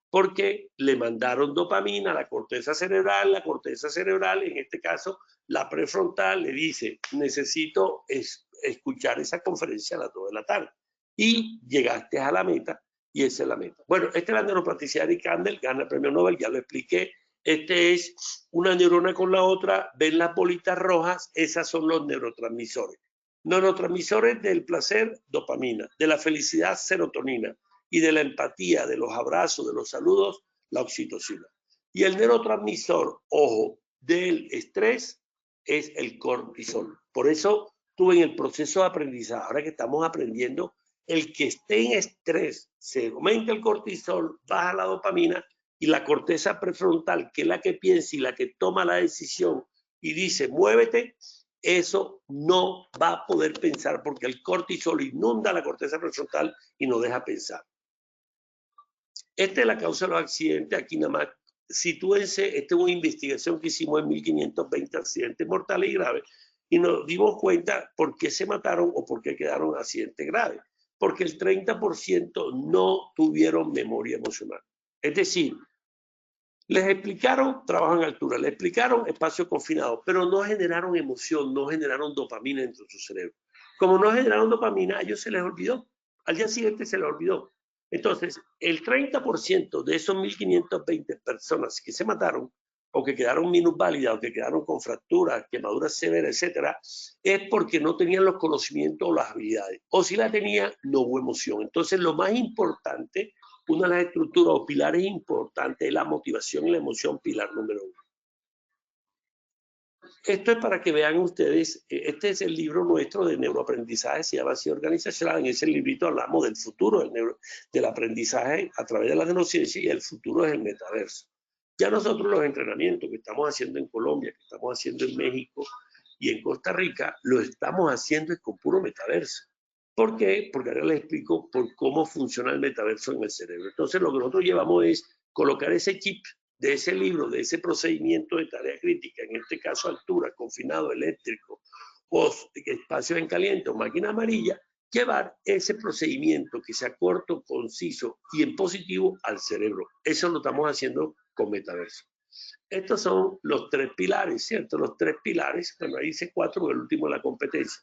C: Porque le mandaron dopamina a la corteza cerebral, en este caso la prefrontal, le dice, necesito escuchar esa conferencia a las 2 de la tarde. Y llegaste a la meta, y esa es la meta. Bueno, esta es la neuroplasticidad de Kandel, gana el premio Nobel, ya lo expliqué. Este es una neurona con la otra, ven las bolitas rojas, esas son los neurotransmisores. Neurotransmisores del placer, dopamina, de la felicidad, serotonina, y de la empatía, de los abrazos, de los saludos, la oxitocina. Y el neurotransmisor, ojo, del estrés es el cortisol. Por eso tú en el proceso de aprendizaje, ahora que estamos aprendiendo, el que esté en estrés, se aumenta el cortisol, baja la dopamina y la corteza prefrontal, que es la que piensa y la que toma la decisión y dice, muévete, eso no va a poder pensar porque el cortisol inunda la corteza prefrontal y no deja pensar. Esta es la causa de los accidentes. Aquí nada más sitúense, esta es una investigación que hicimos en 1520 accidentes mortales y graves y nos dimos cuenta por qué se mataron o por qué quedaron accidentes graves. Porque el 30% no tuvieron memoria emocional. Es decir, les explicaron trabajo en altura, les explicaron espacio confinado, pero no generaron emoción, no generaron dopamina dentro de su cerebro. Como no generaron dopamina, a ellos se les olvidó. Al día siguiente se les olvidó. Entonces, el 30% de esos 1520 personas que se mataron o que quedaron minusválidas o que quedaron con fracturas, quemaduras severas, etcétera, es porque no tenían los conocimientos o las habilidades. O si la tenían, no hubo emoción. Entonces, lo más importante, una de las estructuras o pilares importantes es la motivación y la emoción, pilar número 1. Esto es para que vean ustedes, este es el libro nuestro de neuroaprendizaje, se llama así organizacional. En ese librito hablamos del futuro del aprendizaje a través de la neurociencia y el futuro es el metaverso. Ya nosotros los entrenamientos que estamos haciendo en Colombia, que estamos haciendo en México y en Costa Rica, lo estamos haciendo con puro metaverso. ¿Por qué? Porque ahora les explico por cómo funciona el metaverso en el cerebro. Entonces, lo que nosotros llevamos es colocar ese chip de ese libro, de ese procedimiento de tarea crítica, en este caso altura, confinado, eléctrico, o espacio en caliente o máquina amarilla, llevar ese procedimiento que sea corto, conciso y en positivo al cerebro. Eso lo estamos haciendo con metaverso. Estos son los tres pilares, ¿cierto? Los tres pilares, bueno, ahí hice 4, el último es la competencia.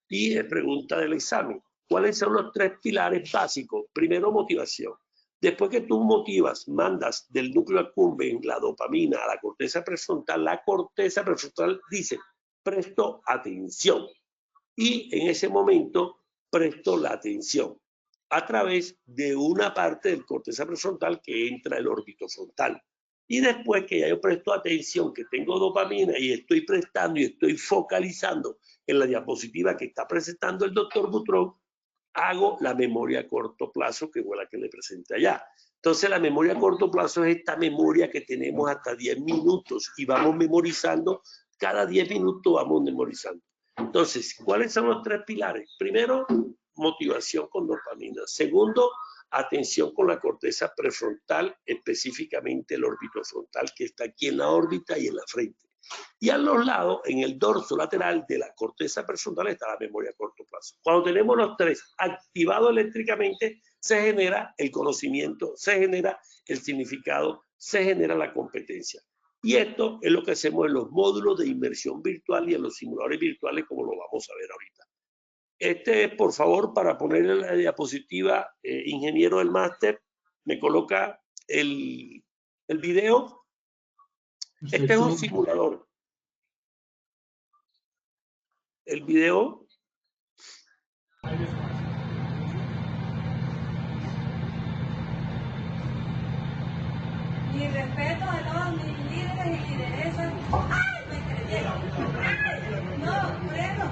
C: Y pregunta del examen, ¿cuáles son los tres pilares básicos? Primero, motivación. Después que tú motivas, mandas del núcleo accumbens la dopamina a la corteza prefrontal, la corteza prefrontal dice, presto atención. Y en ese momento presto la atención a través de una parte del corteza prefrontal que entra el órbito frontal. Y después que ya yo presto atención, que tengo dopamina y estoy prestando y estoy focalizando en la diapositiva que está presentando el doctor Butrón, hago la memoria a corto plazo, que fue la que le presenté allá. Entonces, la memoria a corto plazo es esta memoria que tenemos hasta 10 minutos y vamos memorizando, cada 10 minutos vamos memorizando. Entonces, ¿cuáles son los tres pilares? Primero, motivación con dopamina. Segundo, atención con la corteza prefrontal, específicamente el órbito frontal, que está aquí en la órbita y en la frente. Y a los lados, en el dorso lateral de la corteza prefrontal, está la memoria a corto plazo. Cuando tenemos los tres activados eléctricamente, se genera el conocimiento, se genera el significado, se genera la competencia. Y esto es lo que hacemos en los módulos de inmersión virtual y en los simuladores virtuales, como lo vamos a ver ahorita. Este es, por favor, para poner en la diapositiva, ingeniero del máster, me coloca el video. Este es un simulador. El video.
D: Mi respeto a todos mis líderes y lideresas. ¡Ay! Me creyeron. ¡Ay! No, freno.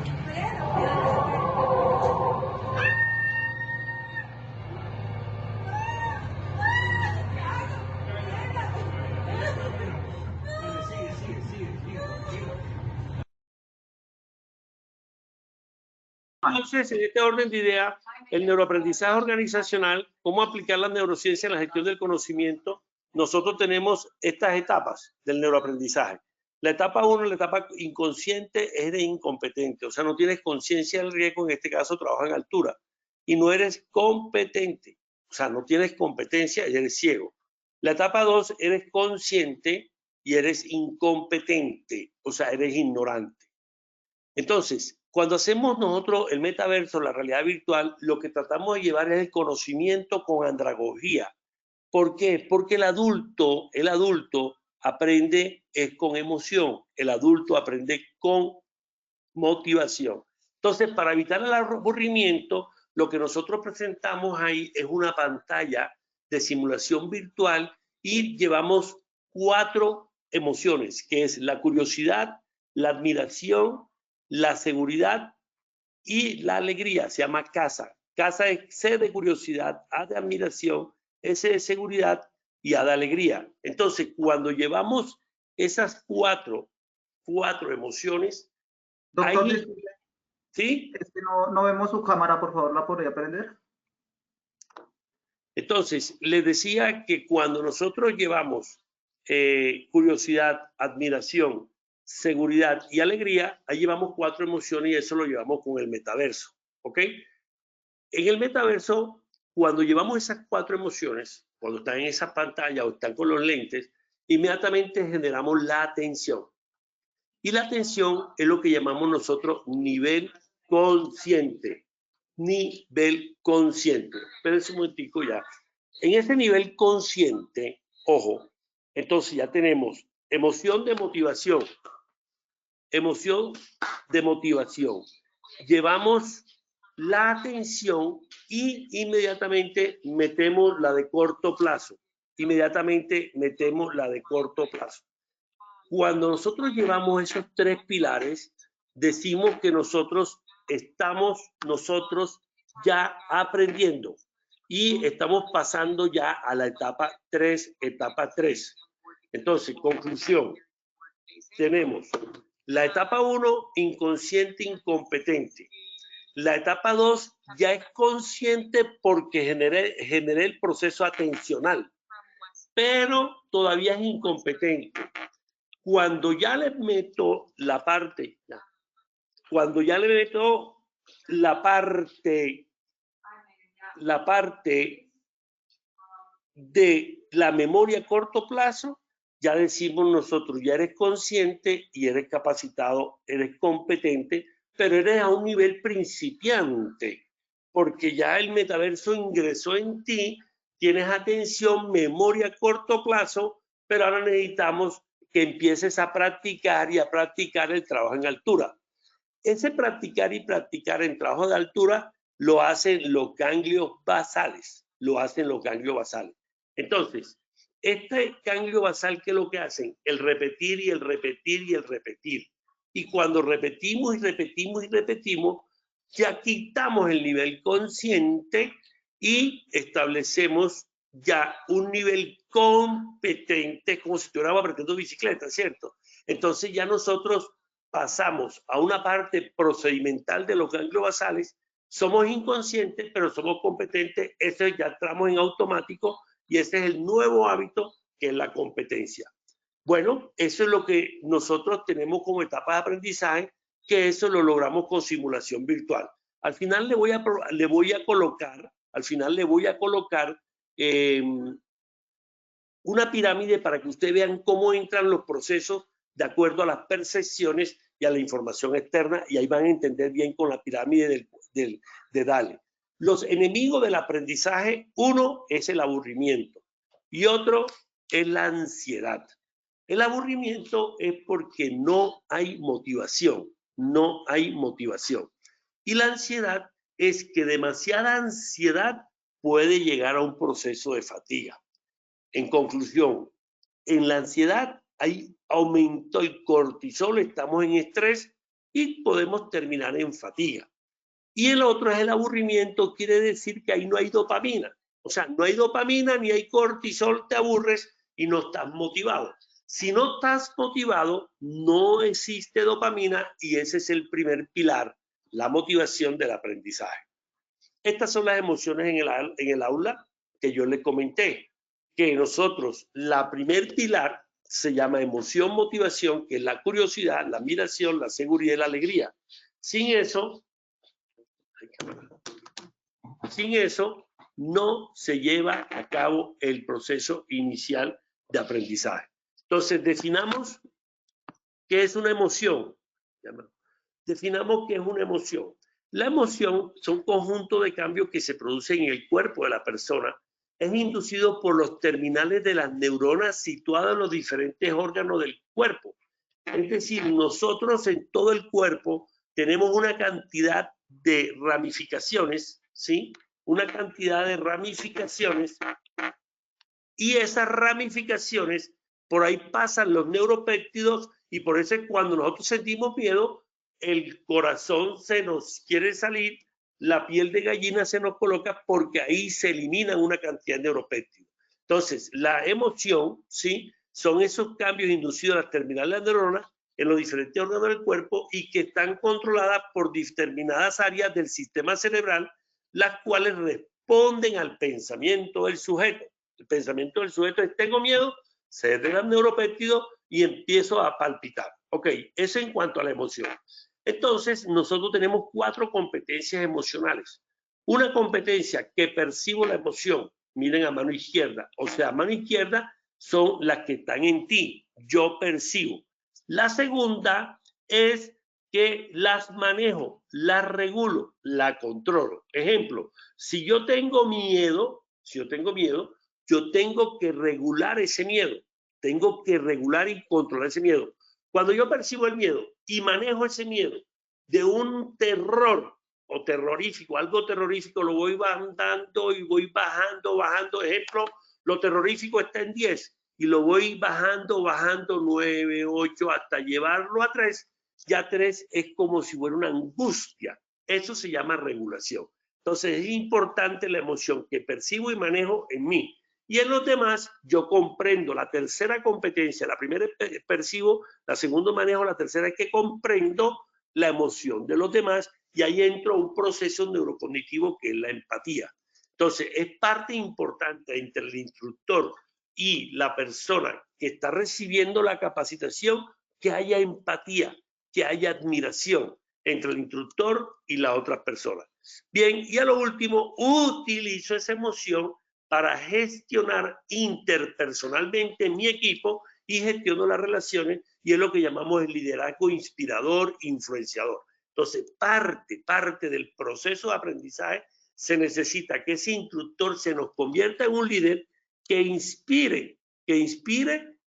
C: Entonces, en este orden de ideas, el neuroaprendizaje organizacional, cómo aplicar la neurociencia en la gestión del conocimiento, nosotros tenemos estas etapas del neuroaprendizaje. La etapa 1, la etapa inconsciente, es de incompetente, o sea, no tienes conciencia del riesgo, en este caso trabaja en altura, y no eres competente, o sea, no tienes competencia y eres ciego. La etapa 2, eres consciente y eres incompetente, o sea, eres ignorante. Entonces, cuando hacemos nosotros el metaverso, la realidad virtual, lo que tratamos de llevar es el conocimiento con andragogía. ¿Por qué? Porque el adulto aprende es con emoción, el adulto aprende con motivación. Entonces, para evitar el aburrimiento, lo que nosotros presentamos ahí es una pantalla de simulación virtual y llevamos 4 emociones, que es la curiosidad, la admiración, la seguridad y la alegría. Se llama CASA. CASA es C de curiosidad, A de admiración, S de seguridad y A de alegría. Entonces, cuando llevamos esas 4 emociones,
B: Doctor,
C: ahí, ¿sí?
B: es que no vemos su cámara, por favor, ¿la podría prender?
C: Entonces, les decía que cuando nosotros llevamos curiosidad, admiración, seguridad y alegría, ahí llevamos 4 emociones y eso lo llevamos con el metaverso, ¿ok? En el metaverso, cuando llevamos esas 4 emociones, cuando están en esa pantalla o están con los lentes, inmediatamente generamos la atención. Y la atención es lo que llamamos nosotros nivel consciente. Nivel consciente. Espérense un momentico ya. En ese nivel consciente, ojo, entonces ya tenemos emoción de motivación. Emoción de motivación. Llevamos la atención y inmediatamente metemos la de corto plazo. Inmediatamente metemos la de corto plazo. Cuando nosotros llevamos esos 3 pilares, decimos que nosotros estamos ya aprendiendo y estamos pasando ya a la etapa 3, Entonces, conclusión, tenemos la etapa 1, inconsciente, incompetente. La etapa 2 ya es consciente porque generé el proceso atencional, pero todavía es incompetente. Cuando ya le meto la parte, cuando ya le meto la parte de la memoria a corto plazo, ya decimos nosotros, ya eres consciente y eres capacitado, eres competente, pero eres a un nivel principiante, porque ya el metaverso ingresó en ti, tienes atención, memoria a corto plazo, pero ahora necesitamos que empieces a practicar y a practicar el trabajo en altura. Ese practicar y practicar en trabajo de altura lo hacen los ganglios basales, Entonces, este ganglio basal, ¿qué es lo que hacen? El repetir y el repetir y el repetir. Y cuando repetimos y repetimos y repetimos, ya quitamos el nivel consciente y establecemos ya un nivel competente, como si estuviéramos aprendiendo bicicleta, ¿cierto? Entonces ya nosotros pasamos a una parte procedimental de los ganglios basales, somos inconscientes, pero somos competentes, eso ya entramos en automático y ese es el nuevo hábito que es la competencia. Bueno, eso es lo que nosotros tenemos como etapa de aprendizaje, que eso lo logramos con simulación virtual. Al final le voy a colocar una pirámide para que ustedes vean cómo entran los procesos de acuerdo a las percepciones y a la información externa, y ahí van a entender bien con la pirámide de Dale. Los enemigos del aprendizaje, uno es el aburrimiento y otro es la ansiedad. El aburrimiento es porque no hay motivación, Y la ansiedad es que demasiada ansiedad puede llegar a un proceso de fatiga. En conclusión, en la ansiedad hay aumento del cortisol, estamos en estrés y podemos terminar en fatiga. Y el otro es el aburrimiento, quiere decir que ahí no hay dopamina. O sea, no hay dopamina ni hay cortisol, te aburres y no estás motivado. Si no estás motivado, no existe dopamina y ese es el primer pilar, la motivación del aprendizaje. Estas son las emociones en el aula que yo les comenté, que nosotros, la primer pilar se llama emoción, motivación, que es la curiosidad, la admiración, la seguridad y la alegría. Sin eso no se lleva a cabo el proceso inicial de aprendizaje. Entonces, definamos qué es una emoción. Definamos qué es una emoción. La emoción son un conjunto de cambios que se producen en el cuerpo de la persona. Es inducido por los terminales de las neuronas situadas en los diferentes órganos del cuerpo. Es decir, nosotros en todo el cuerpo tenemos una cantidad de ramificaciones, ¿sí? Una cantidad de ramificaciones, y esas ramificaciones, por ahí pasan los neuropéptidos, y por eso cuando nosotros sentimos miedo, el corazón se nos quiere salir, la piel de gallina se nos coloca, porque ahí se eliminan una cantidad de neuropéptidos. Entonces, la emoción, ¿sí? Son esos cambios inducidos a las terminales de neuronas en los diferentes órganos del cuerpo y que están controladas por determinadas áreas del sistema cerebral, las cuales responden al pensamiento del sujeto. El pensamiento del sujeto es: tengo miedo, se detengan neuropéptidos y empiezo a palpitar. Ok, eso en cuanto a la emoción. Entonces, nosotros tenemos 4 competencias emocionales. Una competencia que percibo la emoción, miren a mano izquierda, o sea, a mano izquierda son las que están en ti, yo percibo. La segunda es que las manejo, las regulo, la controlo. Ejemplo, si yo tengo miedo, yo tengo que regular ese miedo, tengo que regular y controlar ese miedo. Cuando yo percibo el miedo y manejo ese miedo de un terror o terrorífico, algo terrorífico, lo voy bajando y voy bajando. Ejemplo, lo terrorífico está en 10 y lo voy bajando, 9, 8, hasta llevarlo a 3. Ya 3 es como si fuera una angustia. Eso se llama regulación. Entonces es importante la emoción que percibo y manejo en mí. Y en los demás, yo comprendo. La tercera competencia, la primera es percibo, la segunda manejo, la tercera es que comprendo la emoción de los demás y ahí entra un proceso neurocognitivo que es la empatía. Entonces, es parte importante entre el instructor y la persona que está recibiendo la capacitación que haya empatía, que haya admiración entre el instructor y la otra persona. Bien, y a lo último, utilizo esa emoción para gestionar interpersonalmente mi equipo y gestiono las relaciones, y es lo que llamamos el liderazgo inspirador, influenciador. Entonces, parte del proceso de aprendizaje se necesita que ese instructor se nos convierta en un líder que inspire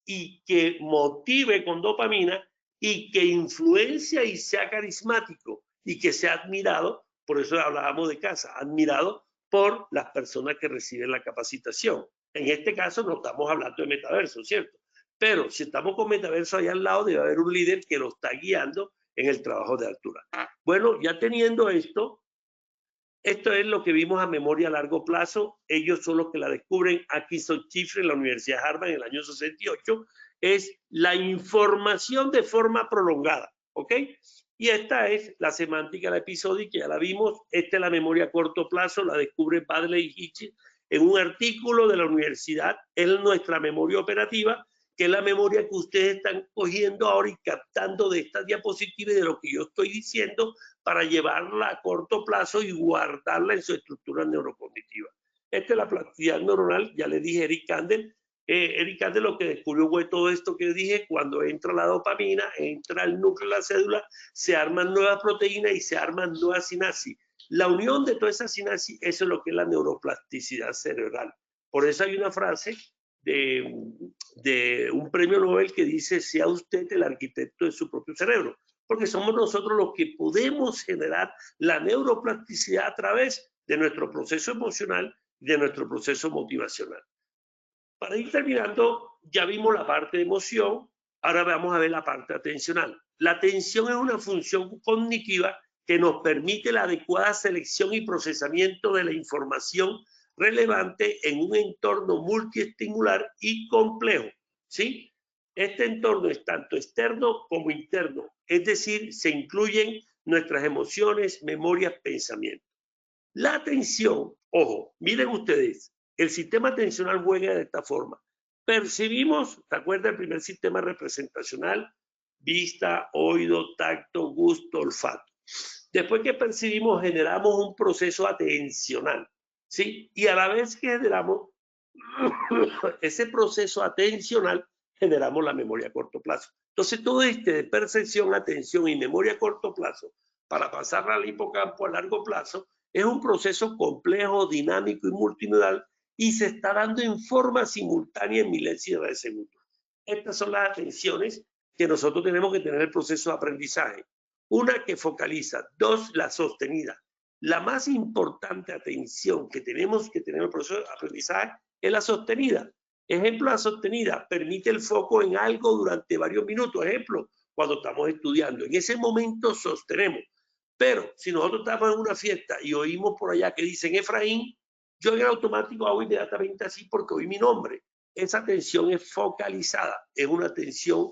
C: y que motive con dopamina y que influencia y sea carismático y que sea admirado, por eso hablábamos de casa, admirado por las personas que reciben la capacitación. En este caso no estamos hablando de metaverso, ¿cierto? Pero si estamos con metaverso allá al lado, debe haber un líder que lo está guiando en el trabajo de altura. Bueno, ya teniendo esto es lo que vimos a memoria a largo plazo. Ellos son los que la descubren. Atkinson Chiffre en la Universidad de Harvard en el año 68. Es la información de forma prolongada, ¿ok? Y esta es la semántica del episodio que ya la vimos. Esta es la memoria a corto plazo, la descubre Baddeley y Hitchens en un artículo de la universidad. Es nuestra memoria operativa, que es la memoria que ustedes están cogiendo ahora y captando de estas diapositivas y de lo que yo estoy diciendo para llevarla a corto plazo y guardarla en su estructura neurocognitiva. Esta es la plasticidad neuronal, ya le dije Eric Kandel. Eric Kandel lo que descubrió fue todo esto que dije: cuando entra la dopamina, entra el núcleo de la cédula, se arman nuevas proteínas y se arman nuevas sinapsis. La unión de toda esa sinapsis, eso es lo que es la neuroplasticidad cerebral. Por eso hay una frase de un premio Nobel que dice: sea usted el arquitecto de su propio cerebro, porque somos nosotros los que podemos generar la neuroplasticidad a través de nuestro proceso emocional y de nuestro proceso motivacional. Para ir terminando, ya vimos la parte de emoción, ahora vamos a ver la parte atencional. La atención es una función cognitiva que nos permite la adecuada selección y procesamiento de la información relevante en un entorno multiestimular y complejo, ¿sí? Este entorno es tanto externo como interno, es decir, se incluyen nuestras emociones, memorias, pensamientos. La atención, ojo, miren ustedes, el sistema atencional juega de esta forma. Percibimos, ¿te acuerdas del primer sistema representacional? Vista, oído, tacto, gusto, olfato. Después que percibimos, generamos un proceso atencional, ¿sí? Y a la vez que generamos ese proceso atencional, generamos la memoria a corto plazo. Entonces, todo este de percepción, atención y memoria a corto plazo, para pasarla al hipocampo a largo plazo, es un proceso complejo, dinámico y multimodal, y se está dando en forma simultánea en milésimas de segundo. Estas son las atenciones que nosotros tenemos que tener en el proceso de aprendizaje. Una que focaliza, dos, la sostenida. La más importante atención que tenemos que tener en el proceso de aprendizaje es la sostenida. Ejemplo, la sostenida permite el foco en algo durante varios minutos. Ejemplo, cuando estamos estudiando. En ese momento sostenemos. Pero si nosotros estamos en una fiesta y oímos por allá que dicen Efraín, yo en automático hago inmediatamente así porque oí mi nombre. Esa atención es focalizada, es una atención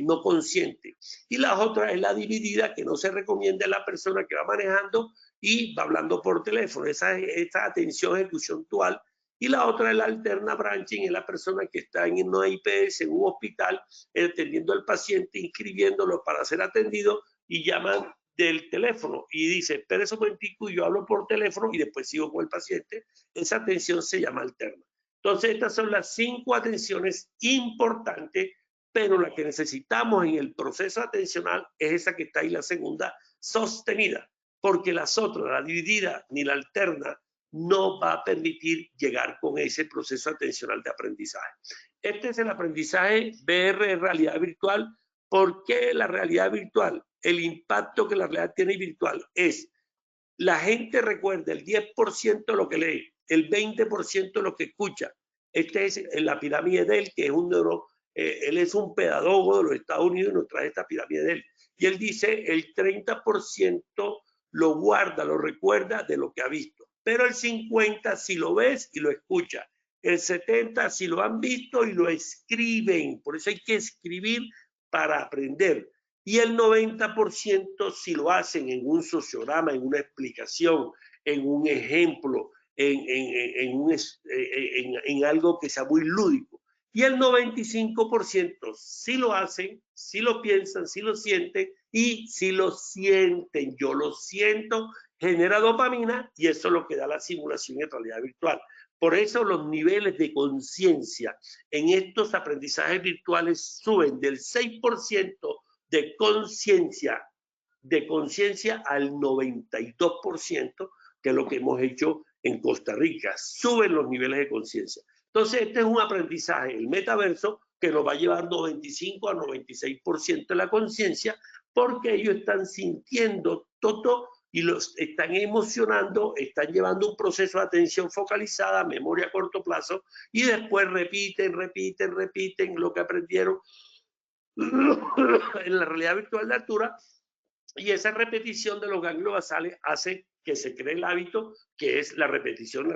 C: no consciente. Y la otra es la dividida, que no se recomienda a la persona que va manejando y va hablando por teléfono. Esa atención ejecución dual. Y la otra es la alterna branching, es la persona que está en una IPS, en un hospital, atendiendo al paciente, inscribiéndolo para ser atendido, y llaman del teléfono y dice: espérese un momentico y yo hablo por teléfono y después sigo con el paciente. Esa atención se llama alterna. Entonces, estas son las 5 atenciones importantes, pero la que necesitamos en el proceso atencional es esa que está ahí, la segunda, sostenida, porque las otras, la dividida ni la alterna, no va a permitir llegar con ese proceso atencional de aprendizaje. Este es el aprendizaje VR, realidad virtual. ¿Por qué la realidad virtual? El impacto que la realidad tiene virtual es: la gente recuerda el 10% de lo que lee, el 20% de lo que escucha. Este es la pirámide de él, que es un él es un pedagogo de los Estados Unidos y nos trae esta pirámide de él. Y él dice: el 30% lo guarda, lo recuerda de lo que ha visto, pero el 50% si lo ves y lo escucha, el 70% si lo han visto y lo escriben. Por eso hay que escribir para aprender. y el 90% si lo hacen en un sociograma, en una explicación, en un ejemplo, en algo que sea muy lúdico. Y el 95% si lo hacen, si lo piensan, si lo sienten y si lo sienten. Yo lo siento, genera dopamina y eso es lo que da la simulación en realidad virtual. Por eso los niveles de conciencia en estos aprendizajes virtuales suben del 6% de conciencia al 92%, que es lo que hemos hecho en Costa Rica. Suben los niveles de conciencia. Entonces, este es un aprendizaje, el metaverso, que nos va a llevar 95 a 96% de la conciencia, porque ellos están sintiendo todo y los están emocionando, están llevando un proceso de atención focalizada, memoria a corto plazo, y después repiten lo que aprendieron en la realidad virtual de altura, y esa repetición de los ganglios basales hace que se cree el hábito, que es la repetición.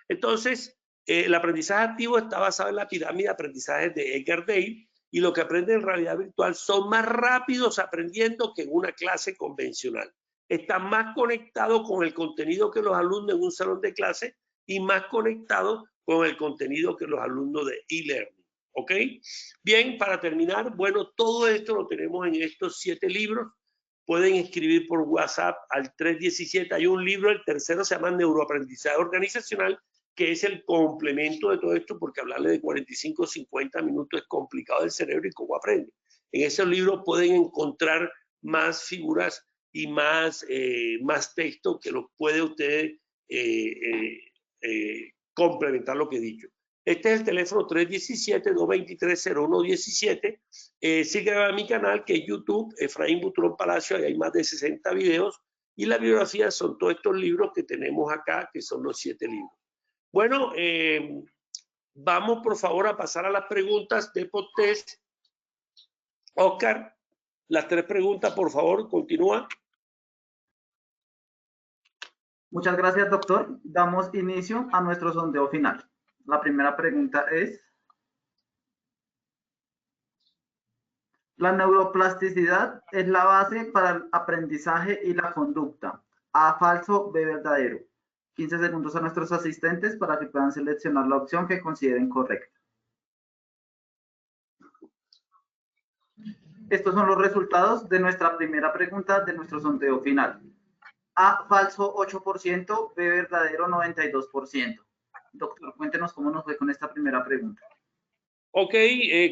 C: Entonces, el aprendizaje activo está basado en la pirámide de aprendizajes de Edgar Dale, y lo que aprenden en realidad virtual son más rápidos aprendiendo que en una clase convencional. Están más conectados con el contenido que los alumnos en un salón de clase y más conectados con el contenido que los alumnos de e-learning. ¿Ok? Bien, para terminar, bueno, todo esto lo tenemos en estos 7 libros. Pueden escribir por WhatsApp al 317. Hay un libro, el tercero se llama Neuroaprendizaje Organizacional, que es el complemento de todo esto, porque hablarle de 45 o 50 minutos es complicado del cerebro y cómo aprende. En ese libro pueden encontrar más figuras y más texto que los puede ustedes complementar lo que he dicho. Este es el teléfono 317-223-0117. Síganme a mi canal, que es YouTube, Efraín Butrón Palacio, ahí hay más de 60 videos. Y la biografía son todos estos libros que tenemos acá, que son los 7 libros. Bueno, vamos por favor a pasar a las preguntas de post-test. Oscar, las 3 preguntas, por favor, continúa.
B: Muchas gracias, doctor. Damos inicio a nuestro sondeo final. La primera pregunta es: la neuroplasticidad es la base para el aprendizaje y la conducta. A, falso, B, verdadero. 15 segundos a nuestros asistentes para que puedan seleccionar la opción que consideren correcta. Estos son los resultados de nuestra primera pregunta de nuestro sondeo final. A, falso, 8%, B, verdadero, 92%. Doctor, cuéntenos cómo nos fue con esta primera pregunta.
C: Ok,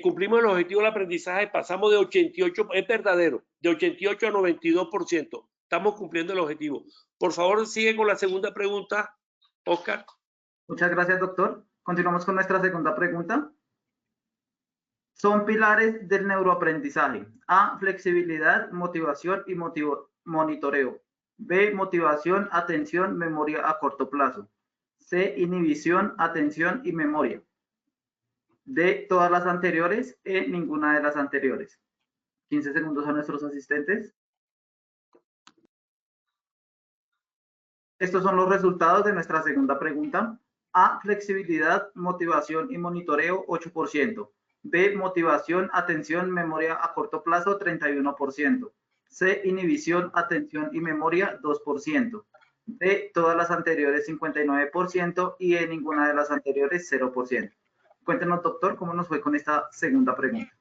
C: cumplimos el objetivo del aprendizaje, pasamos de 88, es verdadero, de 88 a 92%. Estamos cumpliendo el objetivo. Por favor, sigue con la segunda pregunta, Oscar.
B: Muchas gracias, doctor. Continuamos con nuestra segunda pregunta. Son pilares del neuroaprendizaje. A, flexibilidad, motivación y monitoreo. B, motivación, atención, memoria a corto plazo. C, inhibición, atención y memoria. D, todas las anteriores. E, ninguna de las anteriores. 15 segundos a nuestros asistentes. Estos son los resultados de nuestra segunda pregunta. A, flexibilidad, motivación y monitoreo, 8%. B, motivación, atención, memoria a corto plazo, 31%. C, inhibición, atención y memoria, 2%. D, todas las anteriores, 59%. Y E, ninguna de las anteriores, 0%. Cuéntenos, doctor, cómo nos fue con esta segunda pregunta.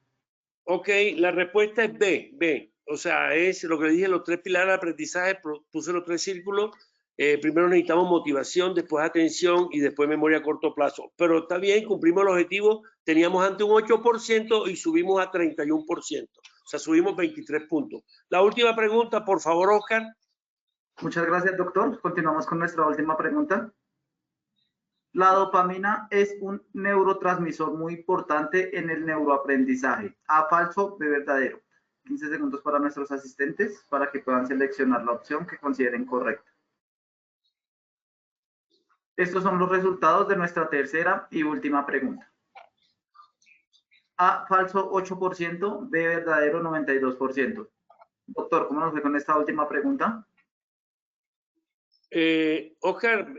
C: Ok, la respuesta es B. O sea, es lo que le dije, los 3 pilares de aprendizaje, puse los 3 círculos. Primero necesitamos motivación, después atención y después memoria a corto plazo. Pero está bien, cumplimos el objetivo. Teníamos antes un 8% y subimos a 31%. O sea, subimos 23 puntos. La última pregunta, por favor, Oscar.
B: Muchas gracias, doctor. Continuamos con nuestra última pregunta. La dopamina es un neurotransmisor muy importante en el neuroaprendizaje. A, falso, B, verdadero. 15 segundos para nuestros asistentes para que puedan seleccionar la opción que consideren correcta. Estos son los resultados de nuestra tercera y última pregunta. A, falso, 8%, B, verdadero, 92%. Doctor, ¿cómo nos fue con esta última pregunta?
C: Oscar,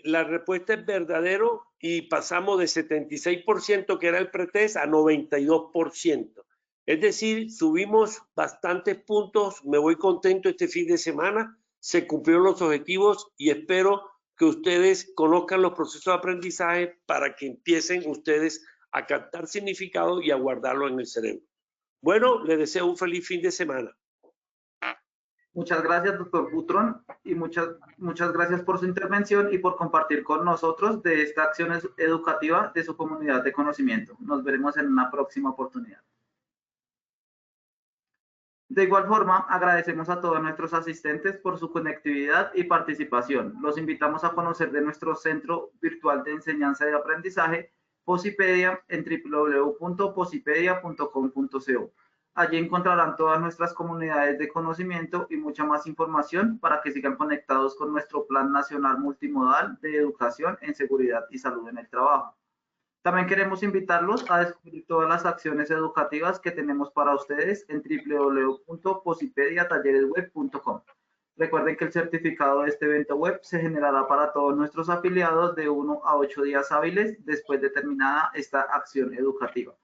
C: la respuesta es verdadero y pasamos de 76%, que era el pretest, a 92%. Es decir, subimos bastantes puntos, me voy contento este fin de semana, se cumplieron los objetivos y espero que ustedes conozcan los procesos de aprendizaje para que empiecen ustedes a captar significado y a guardarlo en el cerebro. Bueno, les deseo un feliz fin de semana.
B: Muchas gracias, doctor Butrón, y muchas gracias por su intervención y por compartir con nosotros de esta acción educativa de su comunidad de conocimiento. Nos veremos en una próxima oportunidad. De igual forma, agradecemos a todos nuestros asistentes por su conectividad y participación. Los invitamos a conocer de nuestro Centro Virtual de Enseñanza y Aprendizaje, Posipedia, en www.posipedia.com.co. Allí encontrarán todas nuestras comunidades de conocimiento y mucha más información para que sigan conectados con nuestro Plan Nacional Multimodal de Educación en Seguridad y Salud en el Trabajo. También queremos invitarlos a descubrir todas las acciones educativas que tenemos para ustedes en www.posipediatalleresweb.com. Recuerden que el certificado de este evento web se generará para todos nuestros afiliados de 1 a 8 días hábiles después de terminada esta acción educativa.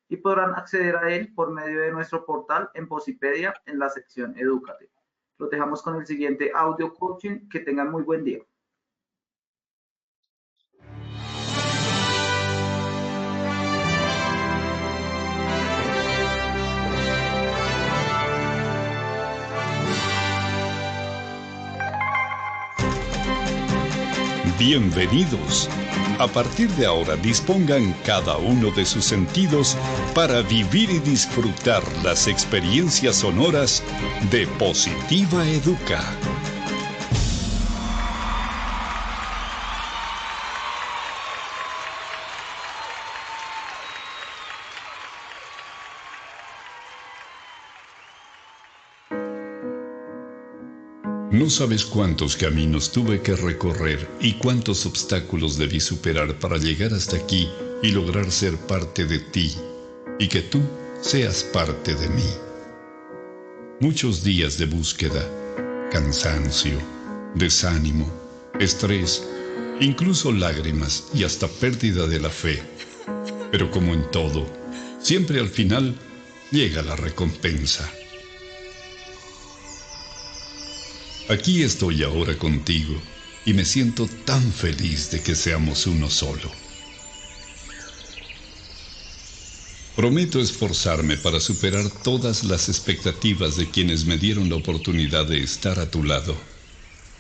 B: Y podrán acceder a él por medio de nuestro portal en Posipedia en la sección educativa. Los dejamos con el siguiente audio coaching. Que tengan muy buen día.
E: Bienvenidos. A partir de ahora dispongan cada uno de sus sentidos para vivir y disfrutar las experiencias sonoras de Positiva Educa. No sabes cuántos caminos tuve que recorrer y cuántos obstáculos debí superar para llegar hasta aquí y lograr ser parte de ti y que tú seas parte de mí. Muchos días de búsqueda, cansancio, desánimo, estrés, incluso lágrimas y hasta pérdida de la fe. Pero como en todo, siempre al final llega la recompensa. Aquí estoy ahora contigo y me siento tan feliz de que seamos uno solo. Prometo esforzarme para superar todas las expectativas de quienes me dieron la oportunidad de estar a tu lado.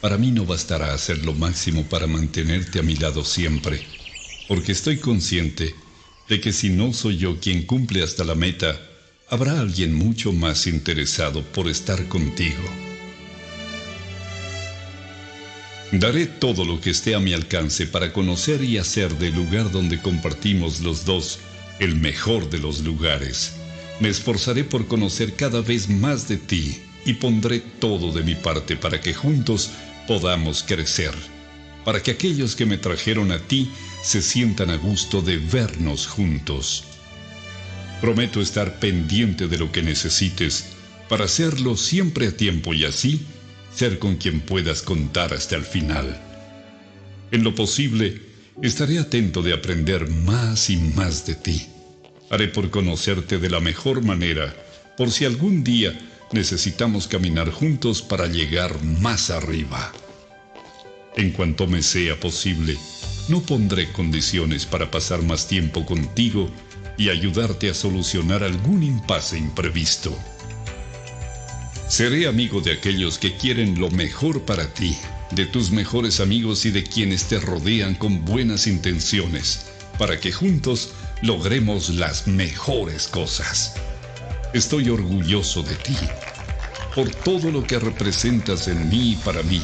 E: Para mí no bastará hacer lo máximo para mantenerte a mi lado siempre, porque estoy consciente de que si no soy yo quien cumple hasta la meta, habrá alguien mucho más interesado por estar contigo. Daré todo lo que esté a mi alcance para conocer y hacer del lugar donde compartimos los dos el mejor de los lugares. Me esforzaré por conocer cada vez más de ti y pondré todo de mi parte para que juntos podamos crecer, para que aquellos que me trajeron a ti se sientan a gusto de vernos juntos. Prometo estar pendiente de lo que necesites para hacerlo siempre a tiempo y así ser con quien puedas contar hasta el final. En lo posible, estaré atento de aprender más y más de ti. Haré por conocerte de la mejor manera, por si algún día necesitamos caminar juntos para llegar más arriba. En cuanto me sea posible, no pondré condiciones para pasar más tiempo contigo y ayudarte a solucionar algún impasse imprevisto. Seré amigo de aquellos que quieren lo mejor para ti, de tus mejores amigos y de quienes te rodean con buenas intenciones, para que juntos logremos las mejores cosas. Estoy orgulloso de ti, por todo lo que representas en mí y para mí.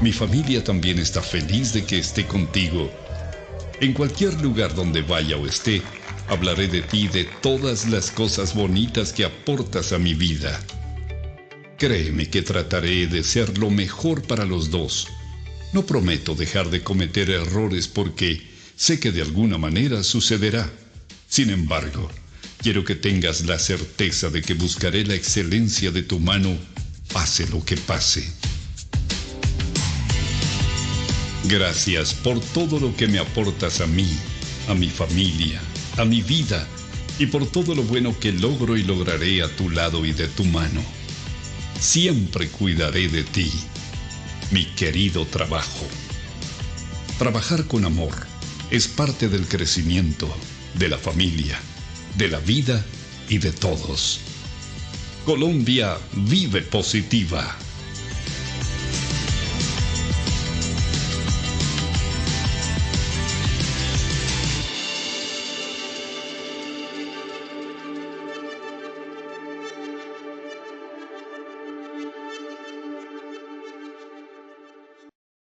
E: Mi familia también está feliz de que esté contigo. En cualquier lugar donde vaya o esté, hablaré de ti y de todas las cosas bonitas que aportas a mi vida. Créeme que trataré de ser lo mejor para los dos. No prometo dejar de cometer errores porque sé que de alguna manera sucederá. Sin embargo, quiero que tengas la certeza de que buscaré la excelencia de tu mano, pase lo que pase. Gracias por todo lo que me aportas a mí, a mi familia, a mi vida y por todo lo bueno que logro y lograré a tu lado y de tu mano. Siempre cuidaré de ti, mi querido trabajo. Trabajar con amor es parte del crecimiento, de la familia, de la vida y de todos. Colombia vive positiva.